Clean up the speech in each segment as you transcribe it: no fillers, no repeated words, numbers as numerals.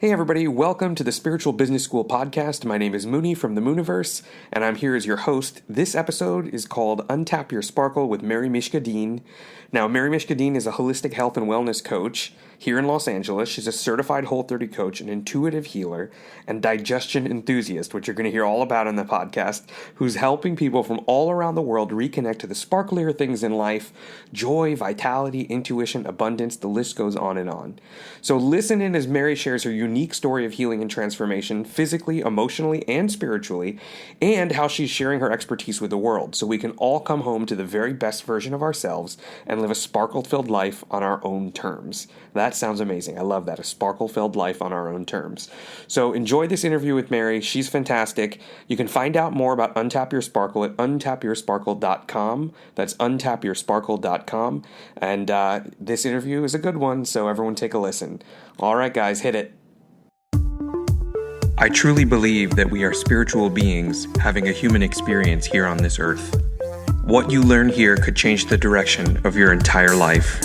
Hey everybody, welcome to the Spiritual Business School podcast. My name is Muni from the Muniverse, and I'm here as your host. This episode is called Untap Your Sparkle with Mischka Dean. Now, Mischka Dean is a holistic health and wellness coach here in Los Angeles. She's a certified Whole30 coach, an intuitive healer, and digestion enthusiast, which you're going to hear all about in the podcast, who's helping people from all around the world reconnect to the sparklier things in life: joy, vitality, intuition, abundance. The list goes on and on. So listen in as Mary shares her unique story of healing and transformation, physically, emotionally, and spiritually, and how she's sharing her expertise with the world so we can all come home to the very best version of ourselves and live a sparkle-filled life on our own terms. That sounds amazing. I love that. A sparkle-filled life on our own terms. So enjoy this interview with Mary. She's fantastic. You can find out more about Untap Your Sparkle at untapyoursparkle.com. That's untapyoursparkle.com. And this interview is a good one, so everyone take a listen. All right, guys, hit it. I truly believe that we are spiritual beings having a human experience here on this earth. What you learn here could change the direction of your entire life.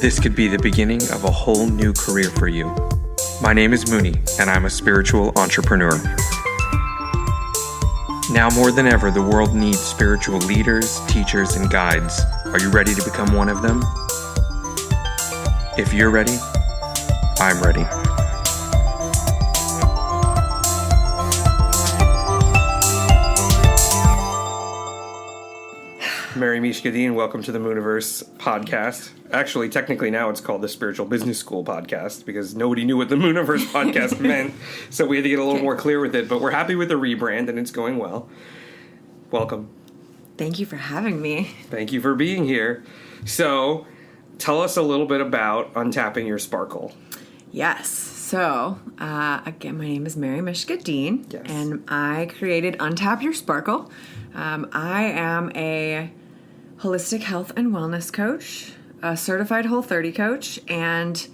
This could be the beginning of a whole new career for you. My name is Muni, and I'm a spiritual entrepreneur. Now more than ever, the world needs spiritual leaders, teachers, and guides. Are you ready to become one of them? If you're ready, I'm ready. Mischka Dean, welcome to the Muniverse podcast. Actually, technically now it's called the Spiritual Business School podcast because nobody knew what the Muniverse podcast meant, so we had to get a little more clear with it, but we're happy with the rebrand and it's going well. Welcome. Thank you for having me. Thank you for being here. So, tell us a little bit about Untapping Your Sparkle. Yes. So, again, my name is Mischka Dean, yes. And I created Untap Your Sparkle. I am a holistic health and wellness coach, a certified Whole30 coach, and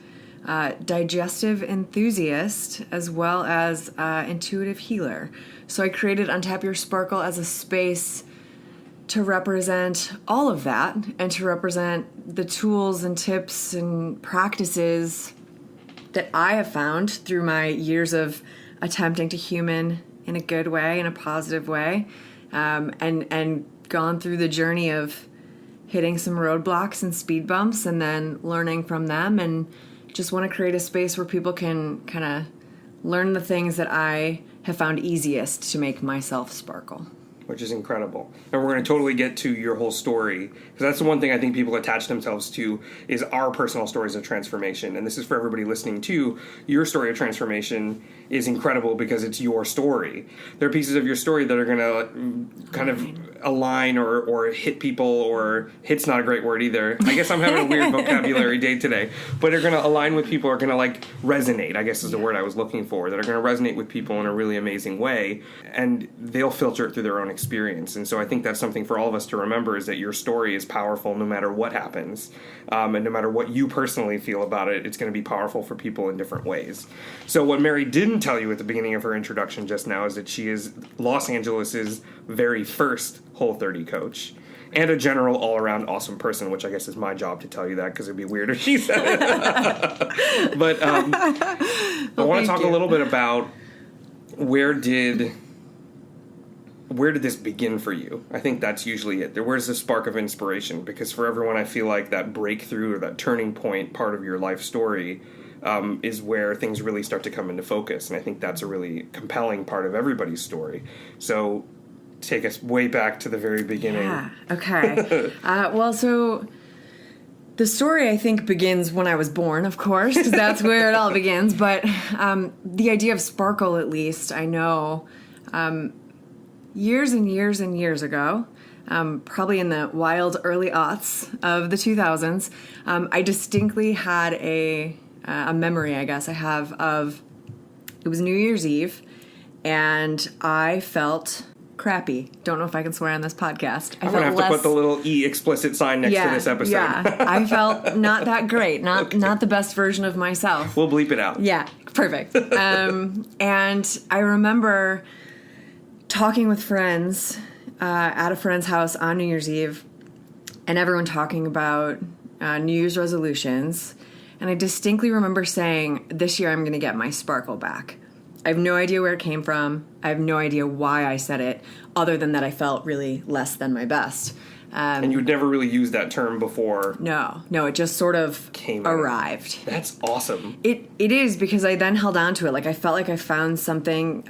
digestive enthusiast, as well as intuitive healer. So I created Untap Your Sparkle as a space to represent all of that and to represent the tools and tips and practices that I have found through my years of attempting to human in a good way, in a positive way, and gone through the journey of hitting some roadblocks and speed bumps and then learning from them, and just want to create a space where people can kind of learn the things that I have found easiest to make myself sparkle. Which is incredible. And we're going to totally get to your whole story, because that's the one thing I think people attach themselves to is our personal stories of transformation. And this is for everybody listening too. Your story of transformation is incredible because it's your story. There are pieces of your story that are going to kind of align or hit people, or hit's not a great word either. I guess I'm having a weird vocabulary day today. But they're going to align with people, are going to like resonate, I guess is the word I was looking for, that are going to resonate with people in a really amazing way. And they'll filter it through their own experience. And so I think that's something for all of us to remember, is that your story is powerful no matter what happens. And no matter what you personally feel about it, it's going to be powerful for people in different ways. So what Mary didn't tell you at the beginning of her introduction just now is that she is Los Angeles's very first Whole30 coach and a general all-around awesome person, which I guess is my job to tell you that, because it'd be weird if she said it. But I want to talk a little bit about where did this begin for you? I think that's usually it. Where's the spark of inspiration? Because for everyone, I feel like that breakthrough or that turning point part of your life story is where things really start to come into focus. And I think that's a really compelling part of everybody's story. So take us way back to the very beginning. Yeah, okay. So the story, I think, begins when I was born, of course, because that's where it all begins. But the idea of sparkle, at least, I know years and years and years ago, probably in the wild early aughts of the 2000s, I distinctly had a memory, I guess I have, of it was New Year's Eve, and I felt crappy. Don't know if I can swear on this podcast. I'm going to have to put the little E explicit sign next to this episode. Yeah, I felt not that great, not the best version of myself. We'll bleep it out. Yeah, perfect. And I remember talking with friends at a friend's house on New Year's Eve, and everyone talking about New Year's resolutions. And I distinctly remember saying, this year I'm going to get my sparkle back. I have no idea where it came from. I have no idea why I said it, other than that I felt really less than my best. And you'd never really used that term before. No, it just sort of arrived. That's awesome. It is, because I then held on to it. Like, I felt like I found something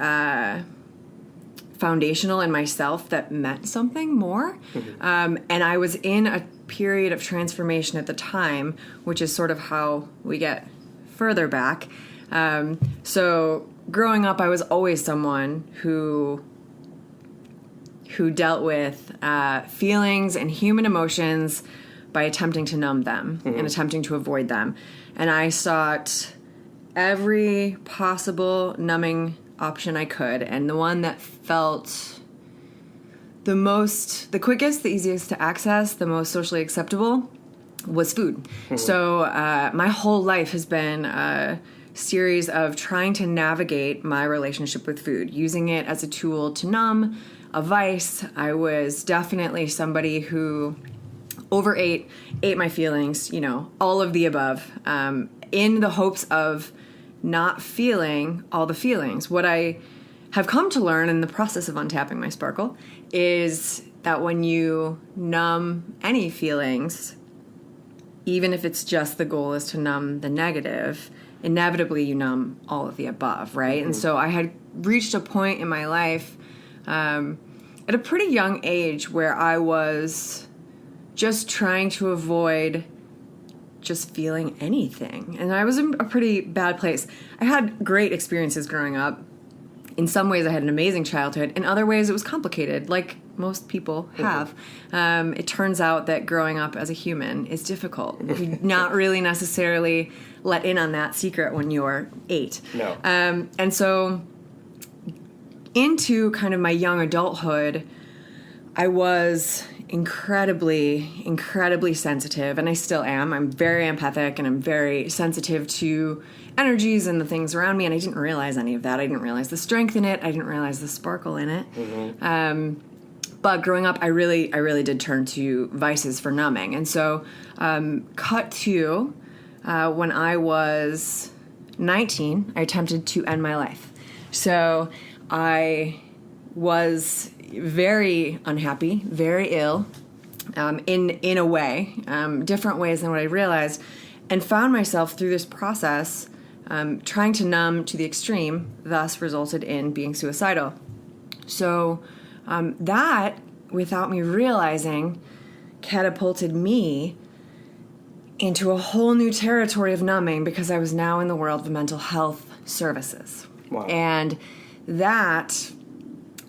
foundational in myself that meant something more. Mm-hmm. And I was in a period of transformation at the time, which is sort of how we get further back. So growing up, I was always someone who dealt with feelings and human emotions by attempting to numb them mm-hmm. and attempting to avoid them. And I sought every possible numbing option I could. And the one that felt the quickest, the easiest to access, the most socially acceptable was food. Mm-hmm. So my whole life has been a series of trying to navigate my relationship with food, using it as a tool to numb, a vice. I was definitely somebody who overate, ate my feelings, all of the above, in the hopes of not feeling all the feelings. What I have come to learn in the process of untapping my sparkle is that when you numb any feelings, even if it's just the goal is to numb the negative, inevitably you numb all of the above, right? Mm-hmm. And so I had reached a point in my life at a pretty young age where I was just trying to avoid just feeling anything. And I was in a pretty bad place. I had great experiences growing up. In some ways, I had an amazing childhood. In other ways, it was complicated, like most people have. Mm-hmm. It turns out that growing up as a human is difficult. You're not really necessarily let in on that secret when you're 8. No. And so into kind of my young adulthood, I was incredibly, incredibly sensitive, and I still am. I'm very empathic, and I'm very sensitive to energies and the things around me, and I didn't realize any of that. I didn't realize the strength in it. I didn't realize the sparkle in it. Mm-hmm. But growing up, I really did turn to vices for numbing. And so cut to when I was 19, I attempted to end my life. So I was very unhappy, very ill, in a way, different ways than what I realized, and found myself through this process trying to numb to the extreme, thus resulted in being suicidal. So that, without me realizing, catapulted me into a whole new territory of numbing, because I was now in the world of mental health services. Wow. And that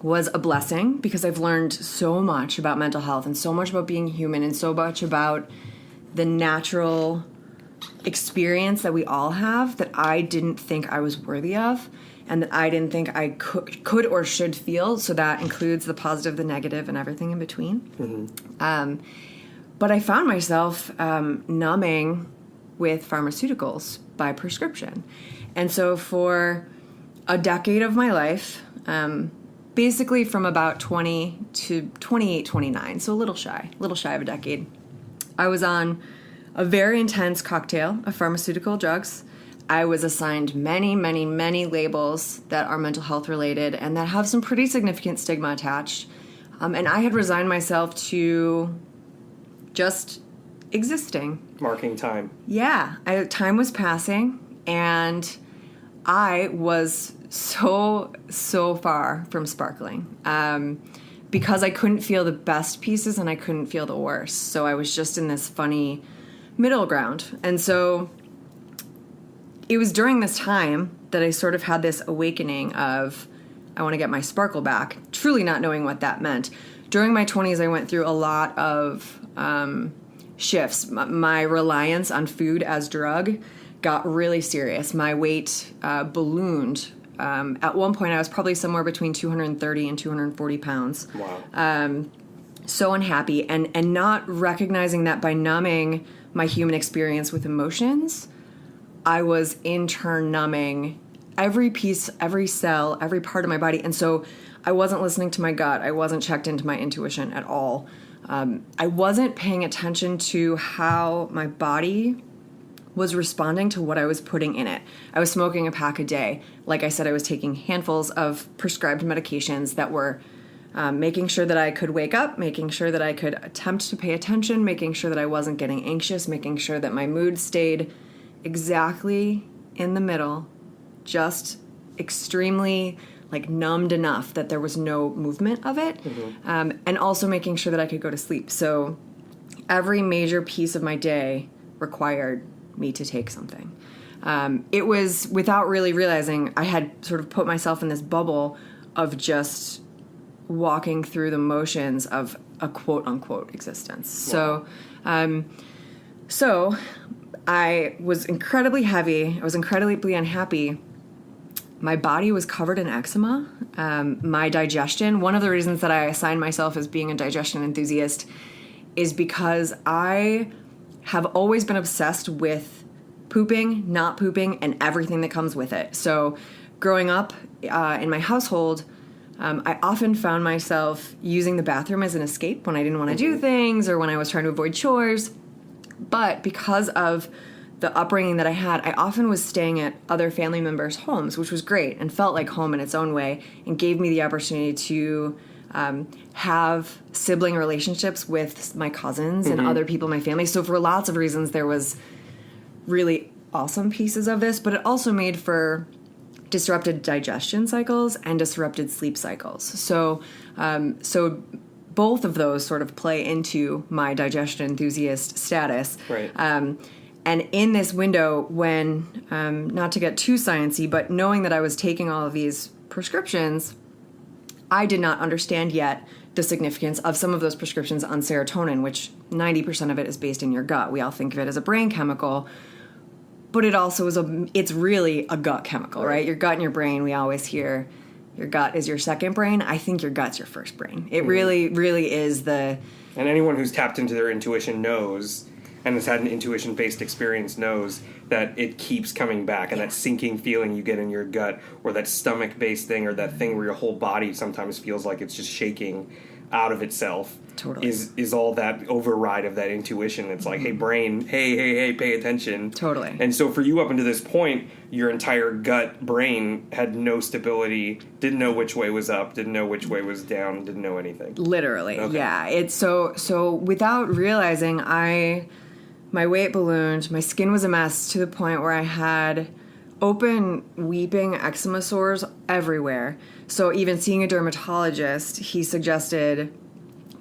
was a blessing, because I've learned so much about mental health and so much about being human and so much about the natural experience that we all have that I didn't think I was worthy of, and that I didn't think I could or should feel. So that includes the positive, the negative, and everything in between. Mm-hmm. But I found myself numbing with pharmaceuticals by prescription. And so for a decade of my life, basically from about 20 to 28, 29, so a little shy of a decade, I was on a very intense cocktail of pharmaceutical drugs. I was assigned many, many, many labels that are mental health related and that have some pretty significant stigma attached. And I had resigned myself to just existing. Marking time. Yeah. Time was passing, and I was so far from sparkling because I couldn't feel the best pieces and I couldn't feel the worst. So I was just in this funny middle ground. And so it was during this time that I sort of had this awakening of, I want to get my sparkle back, truly not knowing what that meant. During my 20s, I went through a lot of shifts. My reliance on food as drug got really serious. My weight ballooned. At one point, I was probably somewhere between 230 and 240 pounds. Wow. So unhappy, and not recognizing that by numbing my human experience with emotions, I was in turn numbing every piece, every cell, every part of my body. And so I wasn't listening to my gut. I wasn't checked into my intuition at all. I wasn't paying attention to how my body was responding to what I was putting in it. I was smoking a pack a day. Like I said, I was taking handfuls of prescribed medications that were making sure that I could wake up, making sure that I could attempt to pay attention, making sure that I wasn't getting anxious, making sure that my mood stayed exactly in the middle, just extremely like numbed enough that there was no movement of it, and also making sure that I could go to sleep. So every major piece of my day required me to take something. It was, without really realizing, I had sort of put myself in this bubble of just walking through the motions of a quote-unquote existence. Wow. So I was incredibly heavy. I was incredibly unhappy. My body was covered in eczema. My digestion, one of the reasons that I assign myself as being a digestion enthusiast is because I have always been obsessed with pooping, not pooping, and everything that comes with it. So growing up in my household, I often found myself using the bathroom as an escape when I didn't want to do things or when I was trying to avoid chores. But because of the upbringing that I had, I often was staying at other family members' homes, which was great and felt like home in its own way and gave me the opportunity to have sibling relationships with my cousins and other people in my family. So for lots of reasons, there was really awesome pieces of this, but it also made for disrupted digestion cycles and disrupted sleep cycles. So both of those sort of play into my digestion enthusiast status. Right. And in this window, when, not to get too sciencey, but knowing that I was taking all of these prescriptions, I did not understand yet the significance of some of those prescriptions on serotonin, which 90% of it is based in your gut. We all think of it as a brain chemical, but it also is it's really a gut chemical, right? Your gut and your brain, we always hear your gut is your second brain. I think your gut's your first brain. It really, really is the... And anyone who's tapped into their intuition knows, and has had an intuition-based experience, knows that it keeps coming back, and that sinking feeling you get in your gut, or that stomach-based thing, or that thing where your whole body sometimes feels like it's just shaking out of itself. Totally. Is all that override of that intuition. It's like, hey, brain, hey, pay attention. Totally. And so for you up until this point, your entire gut brain had no stability, didn't know which way was up, didn't know which way was down, didn't know anything. Literally, Okay. yeah. It's so without realizing, my weight ballooned, my skin was a mess to the point where I had open weeping eczema sores everywhere. So even seeing a dermatologist, he suggested,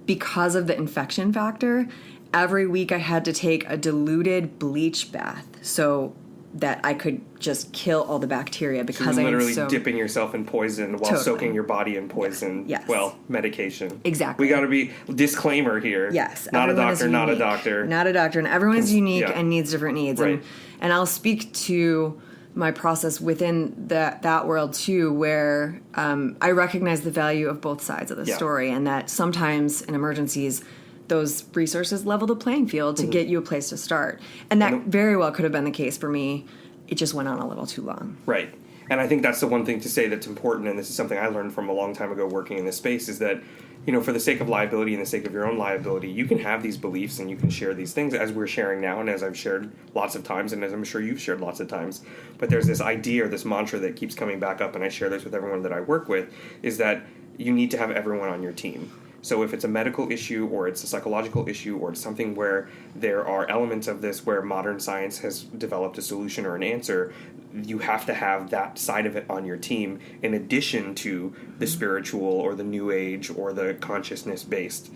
because of the infection factor, every week I had to take a diluted bleach bath so that I could just kill all the bacteria, because So you're literally dipping yourself in poison while soaking your body in poison. Yes. Well, medication. Exactly. We got to be disclaimer here. Yes. Not a everyone is doctor, not a unique. doctor. Not a doctor, and everyone's unique yeah. and needs different needs. Right. And I'll speak to my process within that world too, where I recognize the value of both sides of the story, and that sometimes in emergencies, those resources level the playing field to get you a place to start. And that very well could have been the case for me. It just went on a little too long. Right. And I think that's the one thing to say that's important, and this is something I learned from a long time ago working in this space, is that, you know, for the sake of liability and the sake of your own liability, you can have these beliefs and you can share these things, as we're sharing now and as I've shared lots of times and as I'm sure you've shared lots of times. But there's this idea or this mantra that keeps coming back up, and I share this with everyone that I work with, is that you need to have everyone on your team. So if it's a medical issue or it's a psychological issue or it's something where there are elements of this where modern science has developed a solution or an answer, you have to have that side of it on your team in addition to the spiritual or the new age or the consciousness-based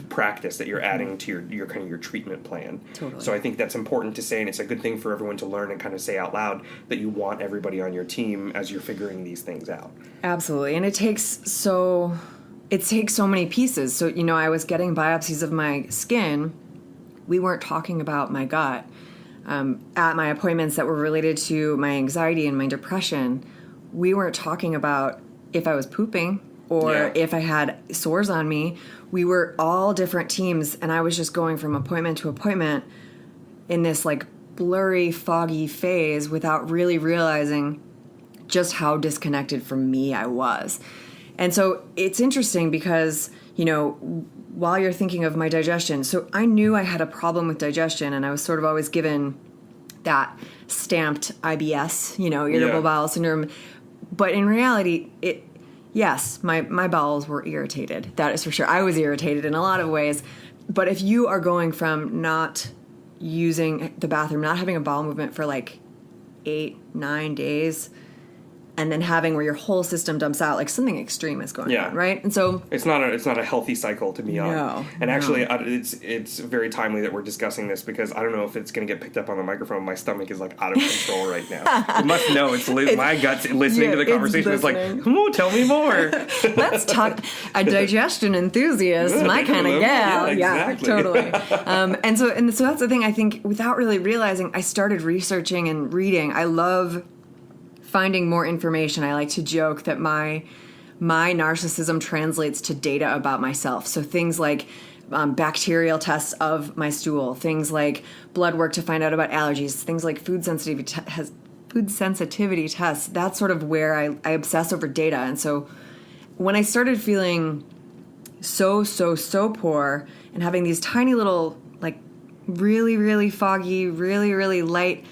practice that you're adding to your kind of your treatment plan. Totally. So I think that's important to say, and it's a good thing for everyone to learn and kind of say out loud that you want everybody on your team as you're figuring these things out. Absolutely. And it takes so many pieces. So, you know, I was getting biopsies of my skin. We weren't talking about my gut. At my appointments that were related to my anxiety and my depression, we weren't talking about if I was pooping or if I had sores on me. We were all different teams, and I was just going from appointment to appointment in this like blurry, foggy phase without really realizing just how disconnected from me I was. And so it's interesting because, you know, while you're thinking of my digestion, so I knew I had a problem with digestion, and I was sort of always given that stamped IBS, irritable bowel syndrome. But in reality, yes, my bowels were irritated. That is for sure. I was irritated in a lot of ways. But if you are going from not using the bathroom, not having a bowel movement for like 8-9 days, and then having where your whole system dumps out, like something extreme is going on, right? And so it's not a healthy cycle to be on. And actually, it's very timely that we're discussing this, because I don't know if it's going to get picked up on the microphone. My stomach is like out of control right now. You must know it's my gut's listening to the conversation. It's like, come on, tell me more. Let's talk. A digestion enthusiast, my kind of gal. Yeah, exactly. Totally. And so that's the thing. I think without really realizing, I started researching and reading. I love finding more information. I like to joke that my narcissism translates to data about myself. So things like bacterial tests of my stool, things like blood work to find out about allergies, things like food sensitivity tests. That's sort of where I obsess over data. And so when I started feeling so poor and having these tiny little, like really, really foggy, really, really light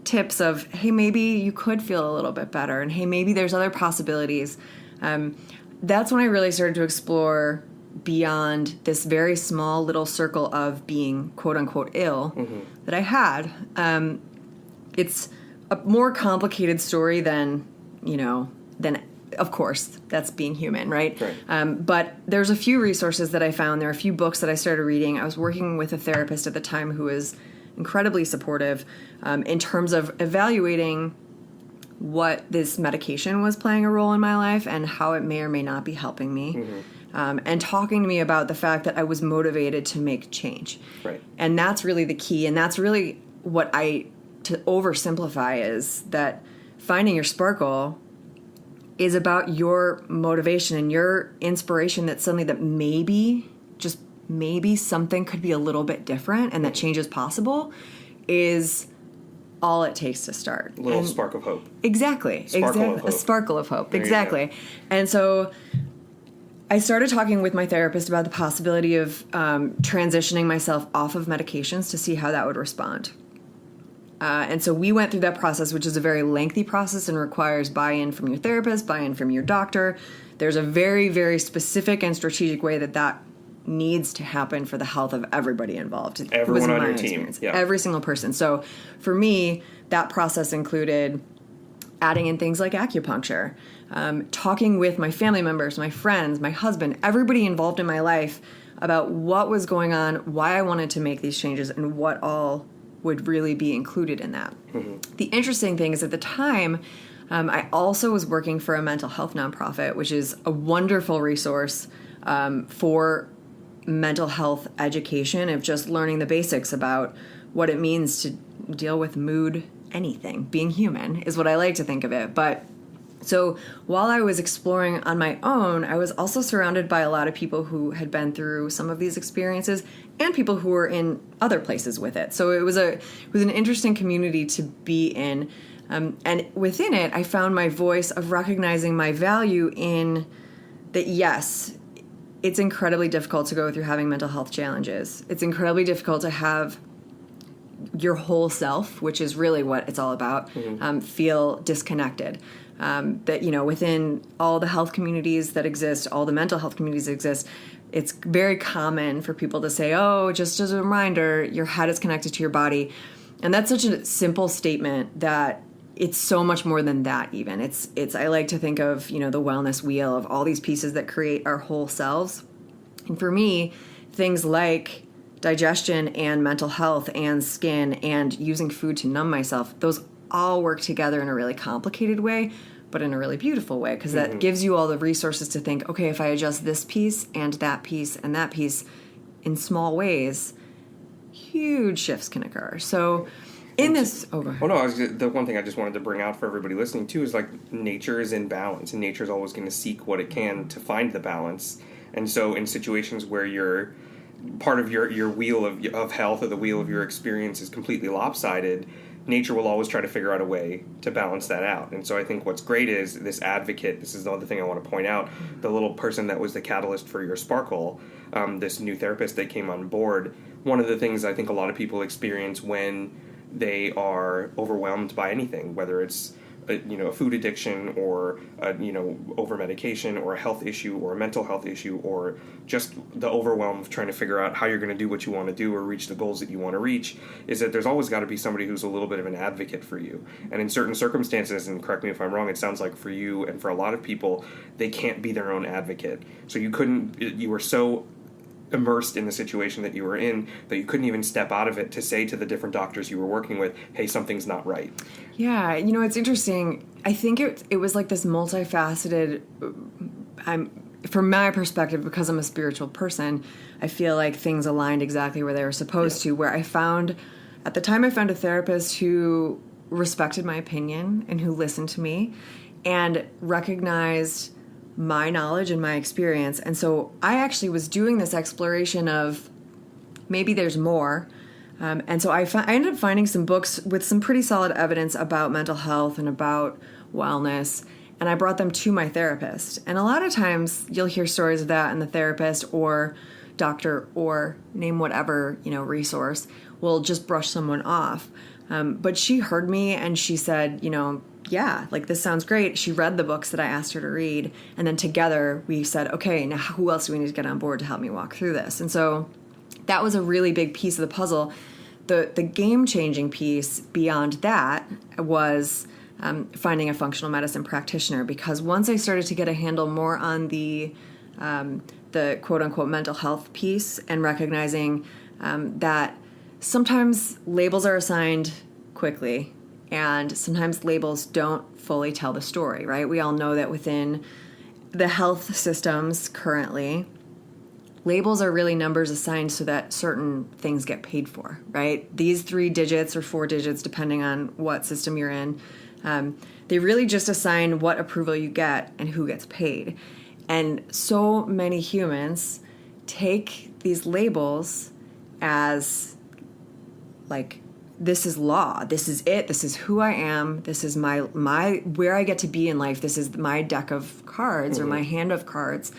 tips of, hey, maybe you could feel a little bit better, and hey, maybe there's other possibilities. That's when I really started to explore beyond this very small little circle of being quote unquote ill that I had. It's a more complicated story than of course that's being human, right? But there's a few resources that I found. There are a few books that I started reading. I was working with a therapist at the time who was incredibly supportive in terms of evaluating what this medication was playing a role in my life and how it may or may not be helping me, and talking to me about the fact that I was motivated to make change. And that's really the key, and that's really what to oversimplify is that finding your sparkle is about your motivation and your inspiration, that suddenly that maybe something could be a little bit different and that change is possible is all it takes to start. A little spark of hope. Exactly. A sparkle of hope. There exactly. And so I started talking with my therapist about the possibility of transitioning myself off of medications to see how that would respond. And so we went through that process, which is a very lengthy process and requires buy-in from your therapist, buy-in from your doctor. There's a very, very specific and strategic way that needs to happen for the health of everybody involved. Everyone on your team. Yeah. Every single person. So for me, that process included adding in things like acupuncture, talking with my family members, my friends, my husband, everybody involved in my life about what was going on, why I wanted to make these changes, and what all would really be included in that. The interesting thing is at the time, I also was working for a mental health nonprofit, which is a wonderful resource for mental health education, of just learning the basics about what it means to deal with mood, anything. Being human is what I like to think of it. But so while I was exploring on my own, I was also surrounded by a lot of people who had been through some of these experiences and people who were in other places with it. So it was an interesting community to be in. And within it, I found my voice of recognizing my value in that, yes, it's incredibly difficult to go through having mental health challenges. It's incredibly difficult to have your whole self, which is really what it's all about, feel disconnected. That, within all the health communities that exist, all the mental health communities that exist, it's very common for people to say, oh, just as a reminder, your head is connected to your body. And that's such a simple statement that it's so much more than that even. It's I like to think of, the wellness wheel of all these pieces that create our whole selves. And for me, things like digestion and mental health and skin and using food to numb myself, those all work together in a really complicated way, but in a really beautiful way, because that gives you all the resources to think, okay, if I adjust this piece and that piece and that piece in small ways, huge shifts can occur. So in this... the one thing I just wanted to bring out for everybody listening, too, is like nature is in balance, and nature is always going to seek what it can to find the balance. And so in situations where you're part of your wheel of health, or the wheel of your experience is completely lopsided, nature will always try to figure out a way to balance that out. And so I think what's great is this advocate, this is the other thing I want to point out, the little person that was the catalyst for your sparkle, this new therapist that came on board. One of the things I think a lot of people experience when they are overwhelmed by anything, whether it's a food addiction or over medication or a health issue or a mental health issue or just the overwhelm of trying to figure out how you're going to do what you want to do or reach the goals that you want to reach, is that there's always got to be somebody who's a little bit of an advocate for you. And in certain circumstances, and correct me if I'm wrong, it sounds like for you and for a lot of people, they can't be their own advocate. So you were so immersed in the situation that you were in that you couldn't even step out of it to say to the different doctors you were working with, hey, something's not right. Yeah, it's interesting. I think it was like this multifaceted, from my perspective, because I'm a spiritual person, I feel like things aligned exactly where they were supposed to, where at the time I found a therapist who respected my opinion and who listened to me and recognized my knowledge and my experience. And so I actually was doing this exploration of maybe there's more. And so I ended up finding some books with some pretty solid evidence about mental health and about wellness. And I brought them to my therapist. And a lot of times you'll hear stories of that, and the therapist or doctor or name whatever, resource will just brush someone off. But she heard me and she said, yeah, like this sounds great. She read the books that I asked her to read. And then together we said, okay, now who else do we need to get on board to help me walk through this? And so that was a really big piece of the puzzle. The game-changing piece beyond that was finding a functional medicine practitioner, because once I started to get a handle more on the quote-unquote mental health piece and recognizing that sometimes labels are assigned quickly, and sometimes labels don't fully tell the story, right? We all know that within the health systems currently, labels are really numbers assigned so that certain things get paid for, right? These 3 digits or 4 digits, depending on what system you're in, they really just assign what approval you get and who gets paid. And so many humans take these labels as like, this is law, this is it, this is who I am, this is my where I get to be in life, this is my deck of cards or my hand of cards.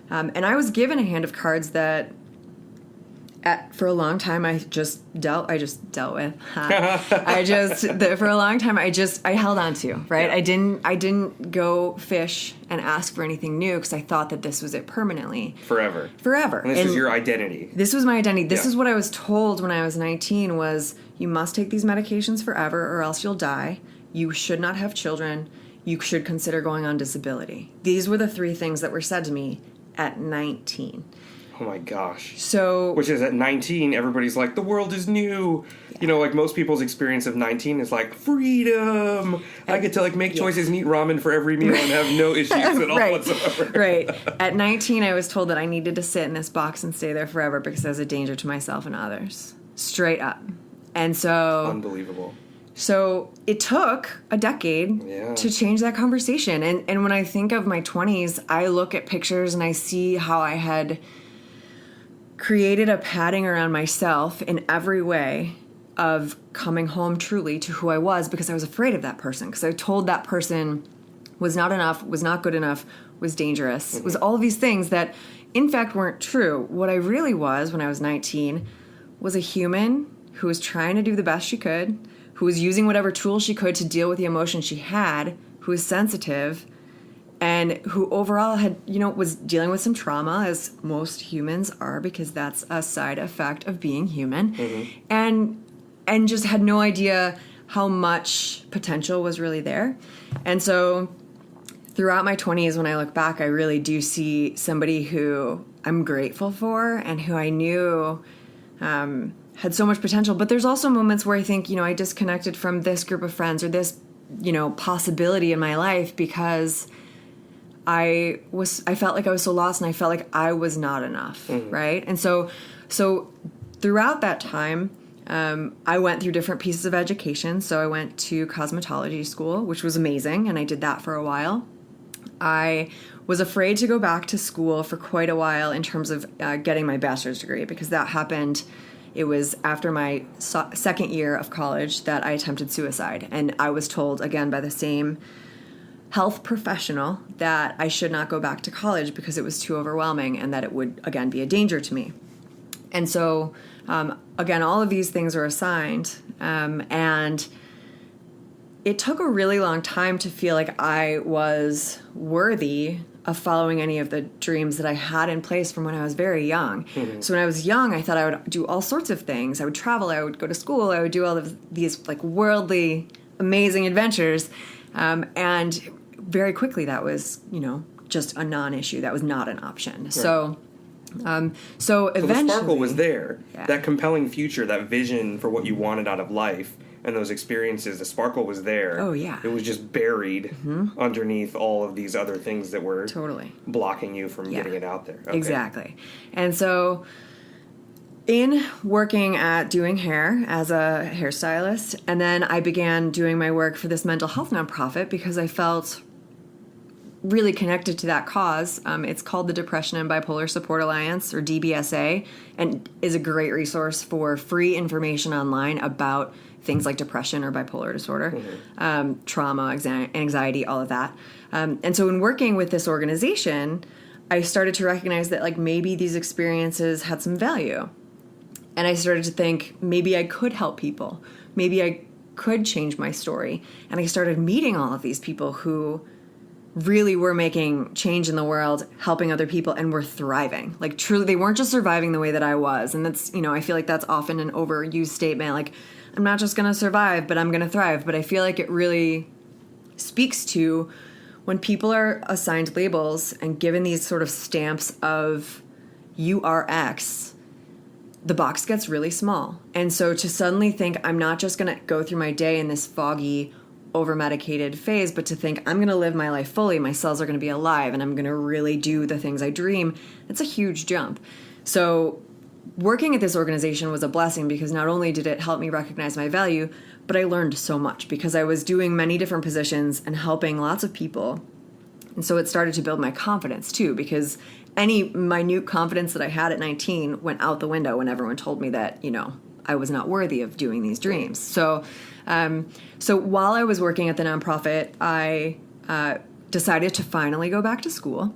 And I was given a hand of cards that for a long time I just dealt with. For a long time I held on to, right? Yeah. I didn't go fish and ask for anything new because I thought that this was it permanently. Forever. And this is your identity. This was my identity. This is what I was told when I was 19 was, you must take these medications forever or else you'll die. You should not have children. You should consider going on disability. These were the 3 things that were said to me at 19. Oh my gosh. So, which is at 19, everybody's like, the world is new. Yeah. Like most people's experience of 19 is like, freedom. I get to make choices and eat ramen for every meal and have no issues at all whatsoever. Right. At 19, I was told that I needed to sit in this box and stay there forever because I was a danger to myself and others. Straight up. And so... Unbelievable. So it took a decade to change that conversation. And when I think of my 20s, I look at pictures and I see how I had created a padding around myself in every way of coming home truly to who I was, because I was afraid of that person. Because I told that person was not enough, was not good enough, was dangerous, was all of these things that in fact weren't true. What I really was when I was 19 was a human who was trying to do the best she could, who was using whatever tools she could to deal with the emotion she had, who was sensitive, and who overall had, was dealing with some trauma, as most humans are, because that's a side effect of being human, and just had no idea how much potential was really there. And so throughout my 20s, when I look back, I really do see somebody who I'm grateful for and who I knew had so much potential. But there's also moments where I think, I disconnected from this group of friends or this, possibility in my life because I felt like I was so lost and I felt like I was not enough, right? And so throughout that time, I went through different pieces of education. So I went to cosmetology school, which was amazing, and I did that for a while. I was afraid to go back to school for quite a while in terms of getting my bachelor's degree, because that happened it was after my second year of college that I attempted suicide. And I was told, again, by the same health professional, that I should not go back to college because it was too overwhelming and that it would, again, be a danger to me. And so, again, all of these things are assigned. And it took a really long time to feel like I was worthy of following any of the dreams that I had in place from when I was very young. Mm-hmm. So when I was young, I thought I would do all sorts of things. I would travel, I would go to school, I would do all of these like worldly, amazing adventures. And very quickly that was, just a non-issue. That was not an option. Right. So eventually, the sparkle was there. Yeah. That compelling future, that vision for what you wanted out of life and those experiences, the sparkle was there. Oh, yeah. It was just buried underneath all of these other things that were blocking you from getting it out there. Okay. Exactly. And so in working at doing hair as a hairstylist, and then I began doing my work for this mental health nonprofit because I felt really connected to that cause. It's called the Depression and Bipolar Support Alliance, or DBSA, and is a great resource for free information online about things like depression or bipolar disorder, trauma, anxiety, all of that. And so in working with this organization, I started to recognize that like maybe these experiences had some value. And I started to think maybe I could help people. Maybe I could change my story. And I started meeting all of these people who really were making change in the world, helping other people, and were thriving. Like truly, they weren't just surviving the way that I was. And that's, I feel like that's often an overused statement. Like, I'm not just going to survive, but I'm going to thrive. But I feel like it really speaks to when people are assigned labels and given these sort of stamps of you are X, the box gets really small. And so to suddenly think I'm not just going to go through my day in this foggy, over-medicated phase, but to think I'm going to live my life fully, my cells are going to be alive, and I'm going to really do the things I dream, it's a huge jump. So working at this organization was a blessing because not only did it help me recognize my value, but I learned so much because I was doing many different positions and helping lots of people. And so it started to build my confidence too, because any minute confidence that I had at 19 went out the window when everyone told me that, I was not worthy of doing these dreams. So while I was working at the nonprofit, I decided to finally go back to school,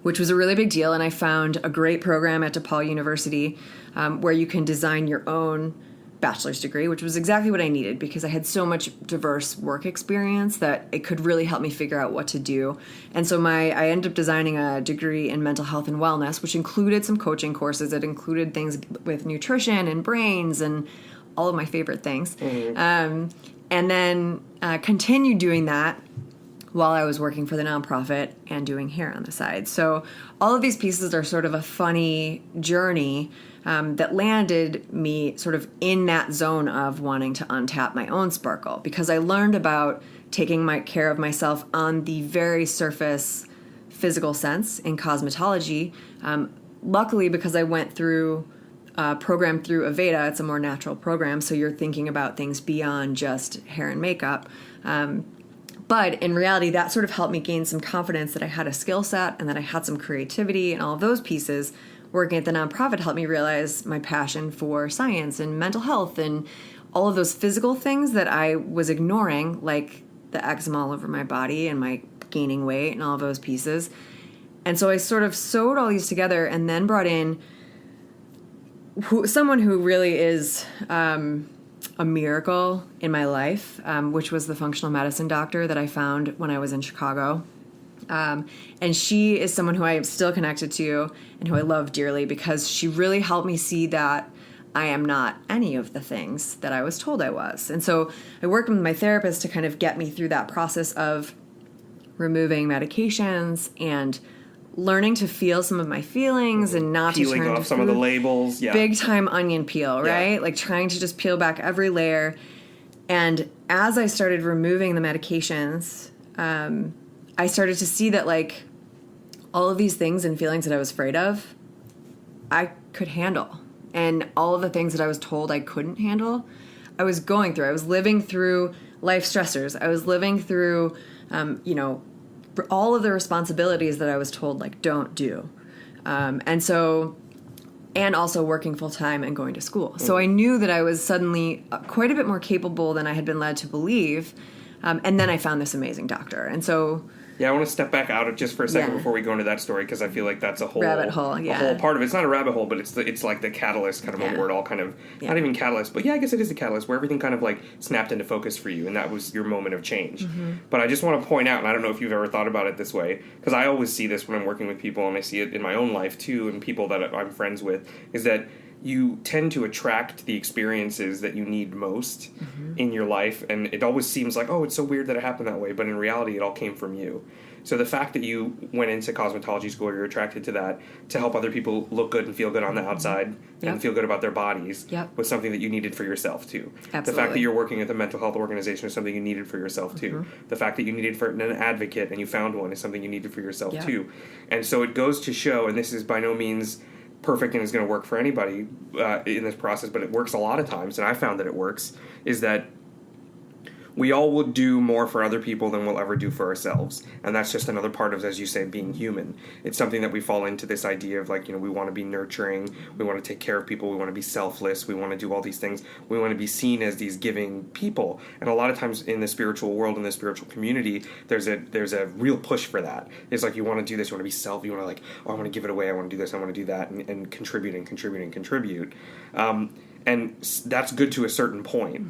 which was a really big deal. And I found a great program at DePaul University where you can design your own bachelor's degree, which was exactly what I needed because I had so much diverse work experience that it could really help me figure out what to do. And so I ended up designing a degree in mental health and wellness, which included some coaching courses. It included things with nutrition and brains and all of my favorite things. Mm-hmm. And then continued doing that while I was working for the nonprofit and doing hair on the side. So all of these pieces are sort of a funny journey that landed me sort of in that zone of wanting to untap my own sparkle because I learned about taking care of myself on the very surface physical sense in cosmetology. Luckily, because I went through a program through Aveda, it's a more natural program, so you're thinking about things beyond just hair and makeup. But in reality, that sort of helped me gain some confidence that I had a skill set and that I had some creativity and all of those pieces. Working at the nonprofit helped me realize my passion for science and mental health and all of those physical things that I was ignoring, like the eczema all over my body and my gaining weight and all of those pieces. And so I sort of sewed all these together and then brought in someone who really is a miracle in my life, which was the functional medicine doctor that I found when I was in Chicago. And she is someone who I am still connected to and who I love dearly because she really helped me see that I am not any of the things that I was told I was. And so I worked with my therapist to kind of get me through that process of removing medications and learning to feel some of my feelings and not peeling to turn off some of the labels. Yeah. Big time onion peel, right? Yeah. Like trying to just peel back every layer. And as I started removing the medications, I started to see that like all of these things and feelings that I was afraid of, I could handle. And all of the things that I was told I couldn't handle, I was going through. I was living through life stressors. I was living through, all of the responsibilities that I was told, like, don't do. And so and also working full time and going to school. So I knew that I was suddenly quite a bit more capable than I had been led to believe. And then I found this amazing doctor. And so... Yeah, I want to step back out of just for a second Yeah. before we go into that story, because I feel like that's a whole Rabbit hole, a yeah. whole part of it. It's not a rabbit hole, but it's like the catalyst kind of Yeah. where it all kind of Yeah. not even catalyst, but yeah, I guess it is the catalyst where everything kind of like snapped into focus for you, and that was your moment of change. Mm-hmm. But I just want to point out, and I don't know if you've ever thought about it this way, because I always see this when I'm working with people, and I see it in my own life too, and people that I'm friends with, is that you tend to attract the experiences that you need most in your life, and it always seems like, oh, it's so weird that it happened that way, but in reality, it all came from you. So the fact that you went into cosmetology school, you're attracted to that to help other people look good and feel good on the outside Yep. and feel good about their bodies Yep. was something that you needed for yourself too. The fact that Absolutely. you're working at the mental health organization is something you needed for yourself too. The fact that you needed for an advocate and you found one is something you needed for yourself Yeah. too. And so it goes to show, and this is by no means perfect and is going to work for anybody in this process, but it works a lot of times, and I found that it works, is that we all will do more for other people than we'll ever do for ourselves. And that's just another part of, as you say, being human. It's something that we fall into this idea of, like, we want to be nurturing, we want to take care of people, we want to be selfless, we want to do all these things, we want to be seen as these giving people. And a lot of times in the spiritual world, in the spiritual community, there's a real push for that. It's like, you want to do this, you want to be self, you want to, like, oh, I want to give it away, I want to do this, I want to do that, and contribute and contribute and contribute. And that's good to a certain point,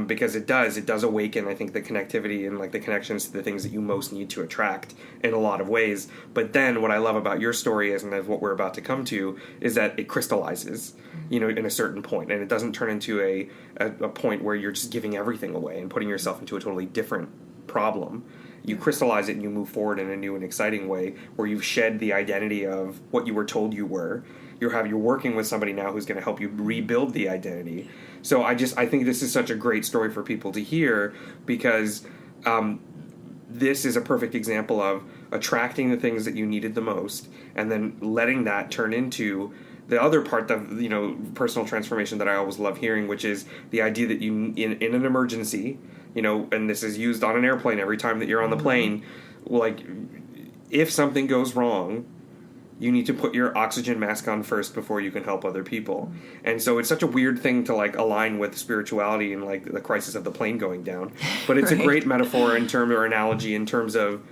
because it does awaken, I think, the connectivity and like the connections to the things that you most need to attract in a lot of ways. But then what I love about your story is, and that's what we're about to come to, is that it crystallizes, in a certain point, and it doesn't turn into a point where you're just giving everything away and putting yourself into a totally different problem. You crystallize it and you move forward in a new and exciting way where you've shed the identity of what you were told you were. You're working with somebody now who's going to help you rebuild the identity. So I think this is such a great story for people to hear, because this is a perfect example of attracting the things that you needed the most and then letting that turn into the other part of, personal transformation that I always love hearing, which is the idea that you, in an emergency, and this is used on an airplane every time that you're on the plane, like, if something goes wrong, you need to put your oxygen mask on first before you can help other people. And so it's such a weird thing to, like, align with spirituality and, like, the crisis of the plane going down. But it's Right. a great metaphor or analogy in terms of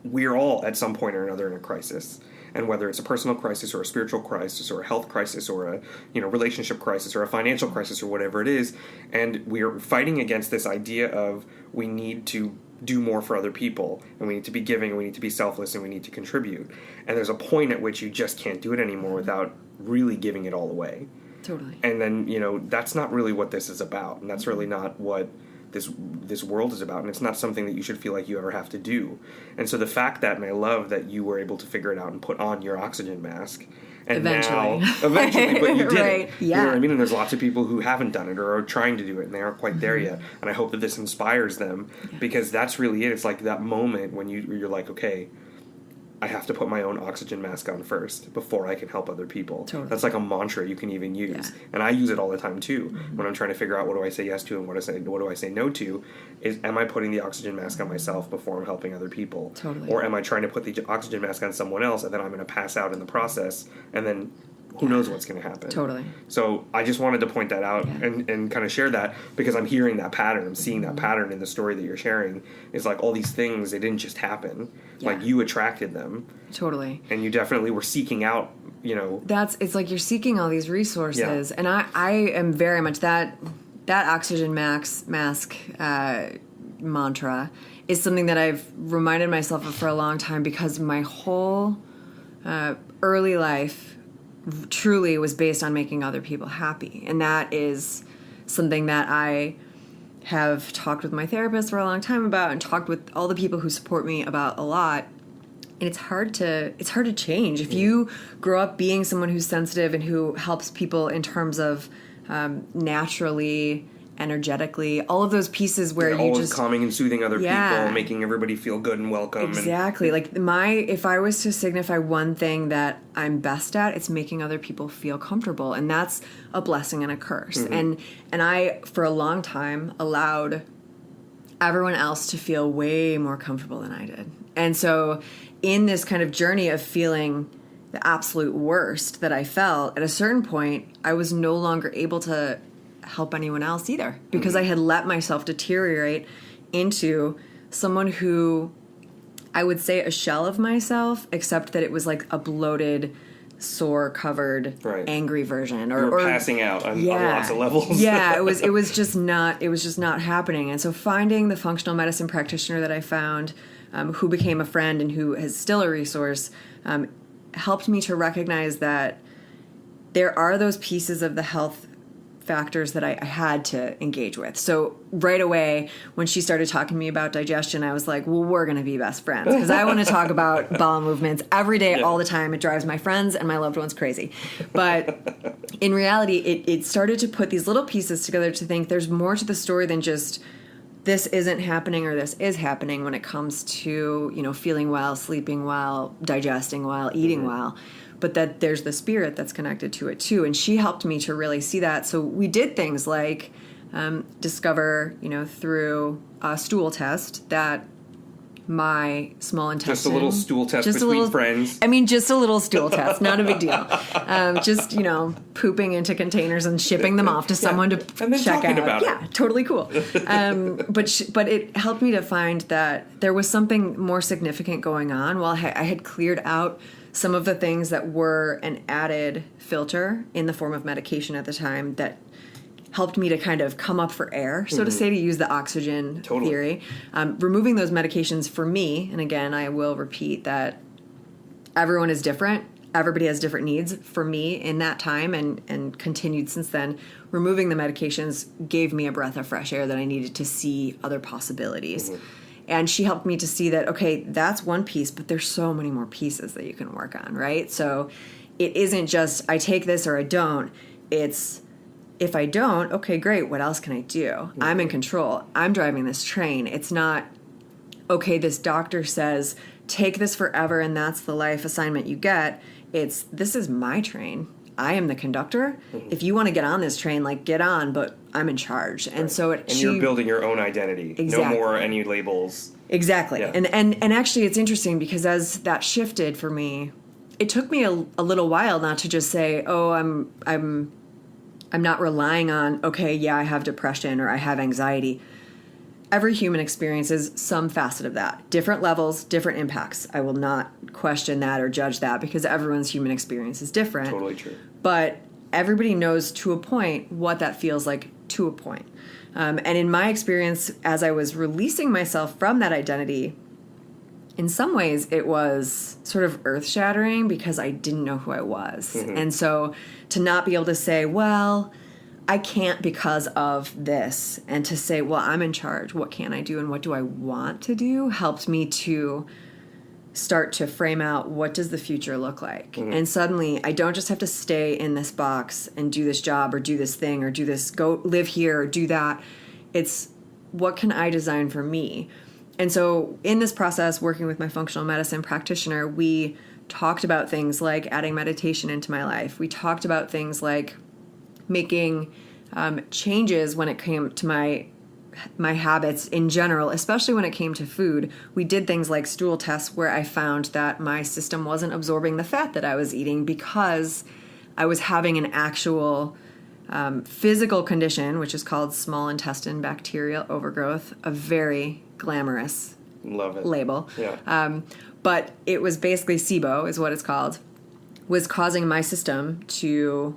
we're all at some point or another in a crisis. And whether it's a personal crisis or a spiritual crisis or a health crisis or a relationship crisis or a financial crisis or whatever it is, and we're fighting against this idea of we need to do more for other people, and we need to be giving, and we need to be selfless, and we need to contribute. And there's a point at which you just can't do it anymore without really giving it all away. Totally. And then, that's not really what this is about, and that's really not what this world is about, and it's not something that you should feel like you ever have to do. And so the fact that, and I love that you were able to figure it out and put on your oxygen mask, and Eventually. eventually, but you did Right, it. yeah. You know what I mean? And there's lots of people who haven't done it or are trying to do it, and they aren't quite there yet. And I hope that this inspires them, because that's really it. It's like that moment when you're like, okay, I have to put my own oxygen mask on first before I can help other people. Totally. That's like a mantra you can even use. Yeah. And I use it all the time too, when I'm trying to figure out what do I say yes to and what do I say no to, is am I putting the oxygen mask on myself before I'm helping other people? Totally. Or am I trying to put the oxygen mask on someone else and then I'm going to pass out in the process, and then who knows what's going to happen. Totally. So I just wanted to point that out and kind of share that, because I'm hearing that pattern. I'm seeing that pattern in the story that you're sharing. Is like all these things, they didn't just happen. Yeah. Like, you attracted them. Totally. And you definitely were seeking out, It's like you're seeking all these resources. And I am very much that oxygen mask mantra is something that I've reminded myself of for a long time, because my whole early life truly was based on making other people happy. And that is something that I have talked with my therapist for a long time about, and talked with all the people who support me about a lot. And it's hard to change. If you grow up being someone who's sensitive and who helps people in terms of naturally, energetically, all of those pieces where you always just calming and soothing other Yeah. people, making everybody feel good and welcome. Exactly. Like if I was to signify one thing that I'm best at, it's making other people feel comfortable, and that's a blessing and a curse. And I, for a long time, allowed everyone else to feel way more comfortable than I did. And so in this kind of journey of feeling the absolute worst that I felt, at a certain point, I was no longer able to help anyone else either, because I had let myself deteriorate into someone who, I would say, a shell of myself, except that it was like a bloated, sore covered, angry version, or passing out on lots of levels. Yeah, it was just not happening. And so finding the functional medicine practitioner that I found, who became a friend and who is still a resource, helped me to recognize that there are those pieces of the health factors that I had to engage with. So right away, when she started talking to me about digestion, I was like, well, we're going to be best friends, because I want to talk about bowel movements every day, all the time. It drives my friends and my loved ones crazy. But in reality, it started to put these little pieces together to think there's more to the story than just this isn't happening or this is happening when it comes to, feeling well, sleeping well, digesting well, eating well. But that there's the spirit that's connected to it too. And she helped me to really see that. So we did things like discover, through a stool test that my small intestine... Just a little stool test between friends. I mean, just a little stool test, not a big deal. Just, pooping into containers and shipping them off to someone to and then check talking out. About yeah, totally cool. But it helped me to find that there was something more significant going on. While I had cleared out some of the things that were an added filter in the form of medication at the time that helped me to kind of come up for air, so to say, to use the oxygen theory. Removing those medications for me, and again, I will repeat that everyone is different. Everybody has different needs. For me, in that time and continued since then, removing the medications gave me a breath of fresh air that I needed to see other possibilities. And she helped me to see that, okay, that's one piece, but there's so many more pieces that you can work on, right? So it isn't just, I take this or I don't. It's, if I don't, okay, great, what else can I do? I'm in control. I'm driving this train. It's not, okay, this doctor says, take this forever and that's the life assignment you get. It's, this is my train. I am the conductor. If you want to get on this train, get on, but I'm in charge. And so you're building your own identity. Exactly. No more any labels. Exactly. Yeah. And actually it's interesting because as that shifted for me, it took me a little while not to just say, oh, I'm not relying on, okay, yeah, I have depression or I have anxiety. Every human experiences some facet of that. Different levels, different impacts. I will not question that or judge that because everyone's human experience is different. Totally true. But everybody knows to a point what that feels like to a point. And in my experience, as I was releasing myself from that identity, in some ways it was sort of earth-shattering because I didn't know who I was. And so to not be able to say, well, I can't because of this, and to say, well, I'm in charge. What can I do and what do I want to do helped me to start to frame out what does the future look like. And suddenly I don't just have to stay in this box and do this job or do this thing or do this, go live here or do that. It's what can I design for me? And so in this process, working with my functional medicine practitioner, we talked about things like adding meditation into my life. We talked about things like making changes when it came to my habits in general, especially when it came to food. We did things like stool tests where I found that my system wasn't absorbing the fat that I was eating because I was having an actual physical condition, which is called small intestine bacterial overgrowth, a very glamorous label. Yeah. But it was basically SIBO is what it's called, was causing my system to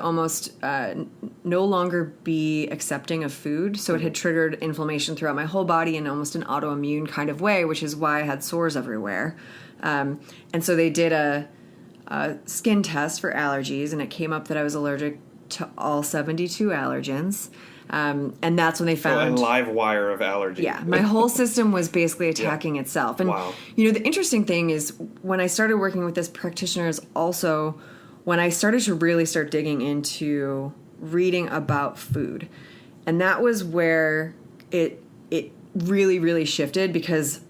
almost no longer be accepting of food. So it had triggered inflammation throughout my whole body in almost an autoimmune kind of way, which is why I had sores everywhere. And so they did a skin test for allergies, and it came up that I was allergic to all 72 allergens. And that's when they found... a live wire of allergy. Yeah, my whole system was basically attacking itself. And, the interesting thing is when I started working with this practitioner is also when I started to really start digging into reading about food. And that was where it really, really shifted because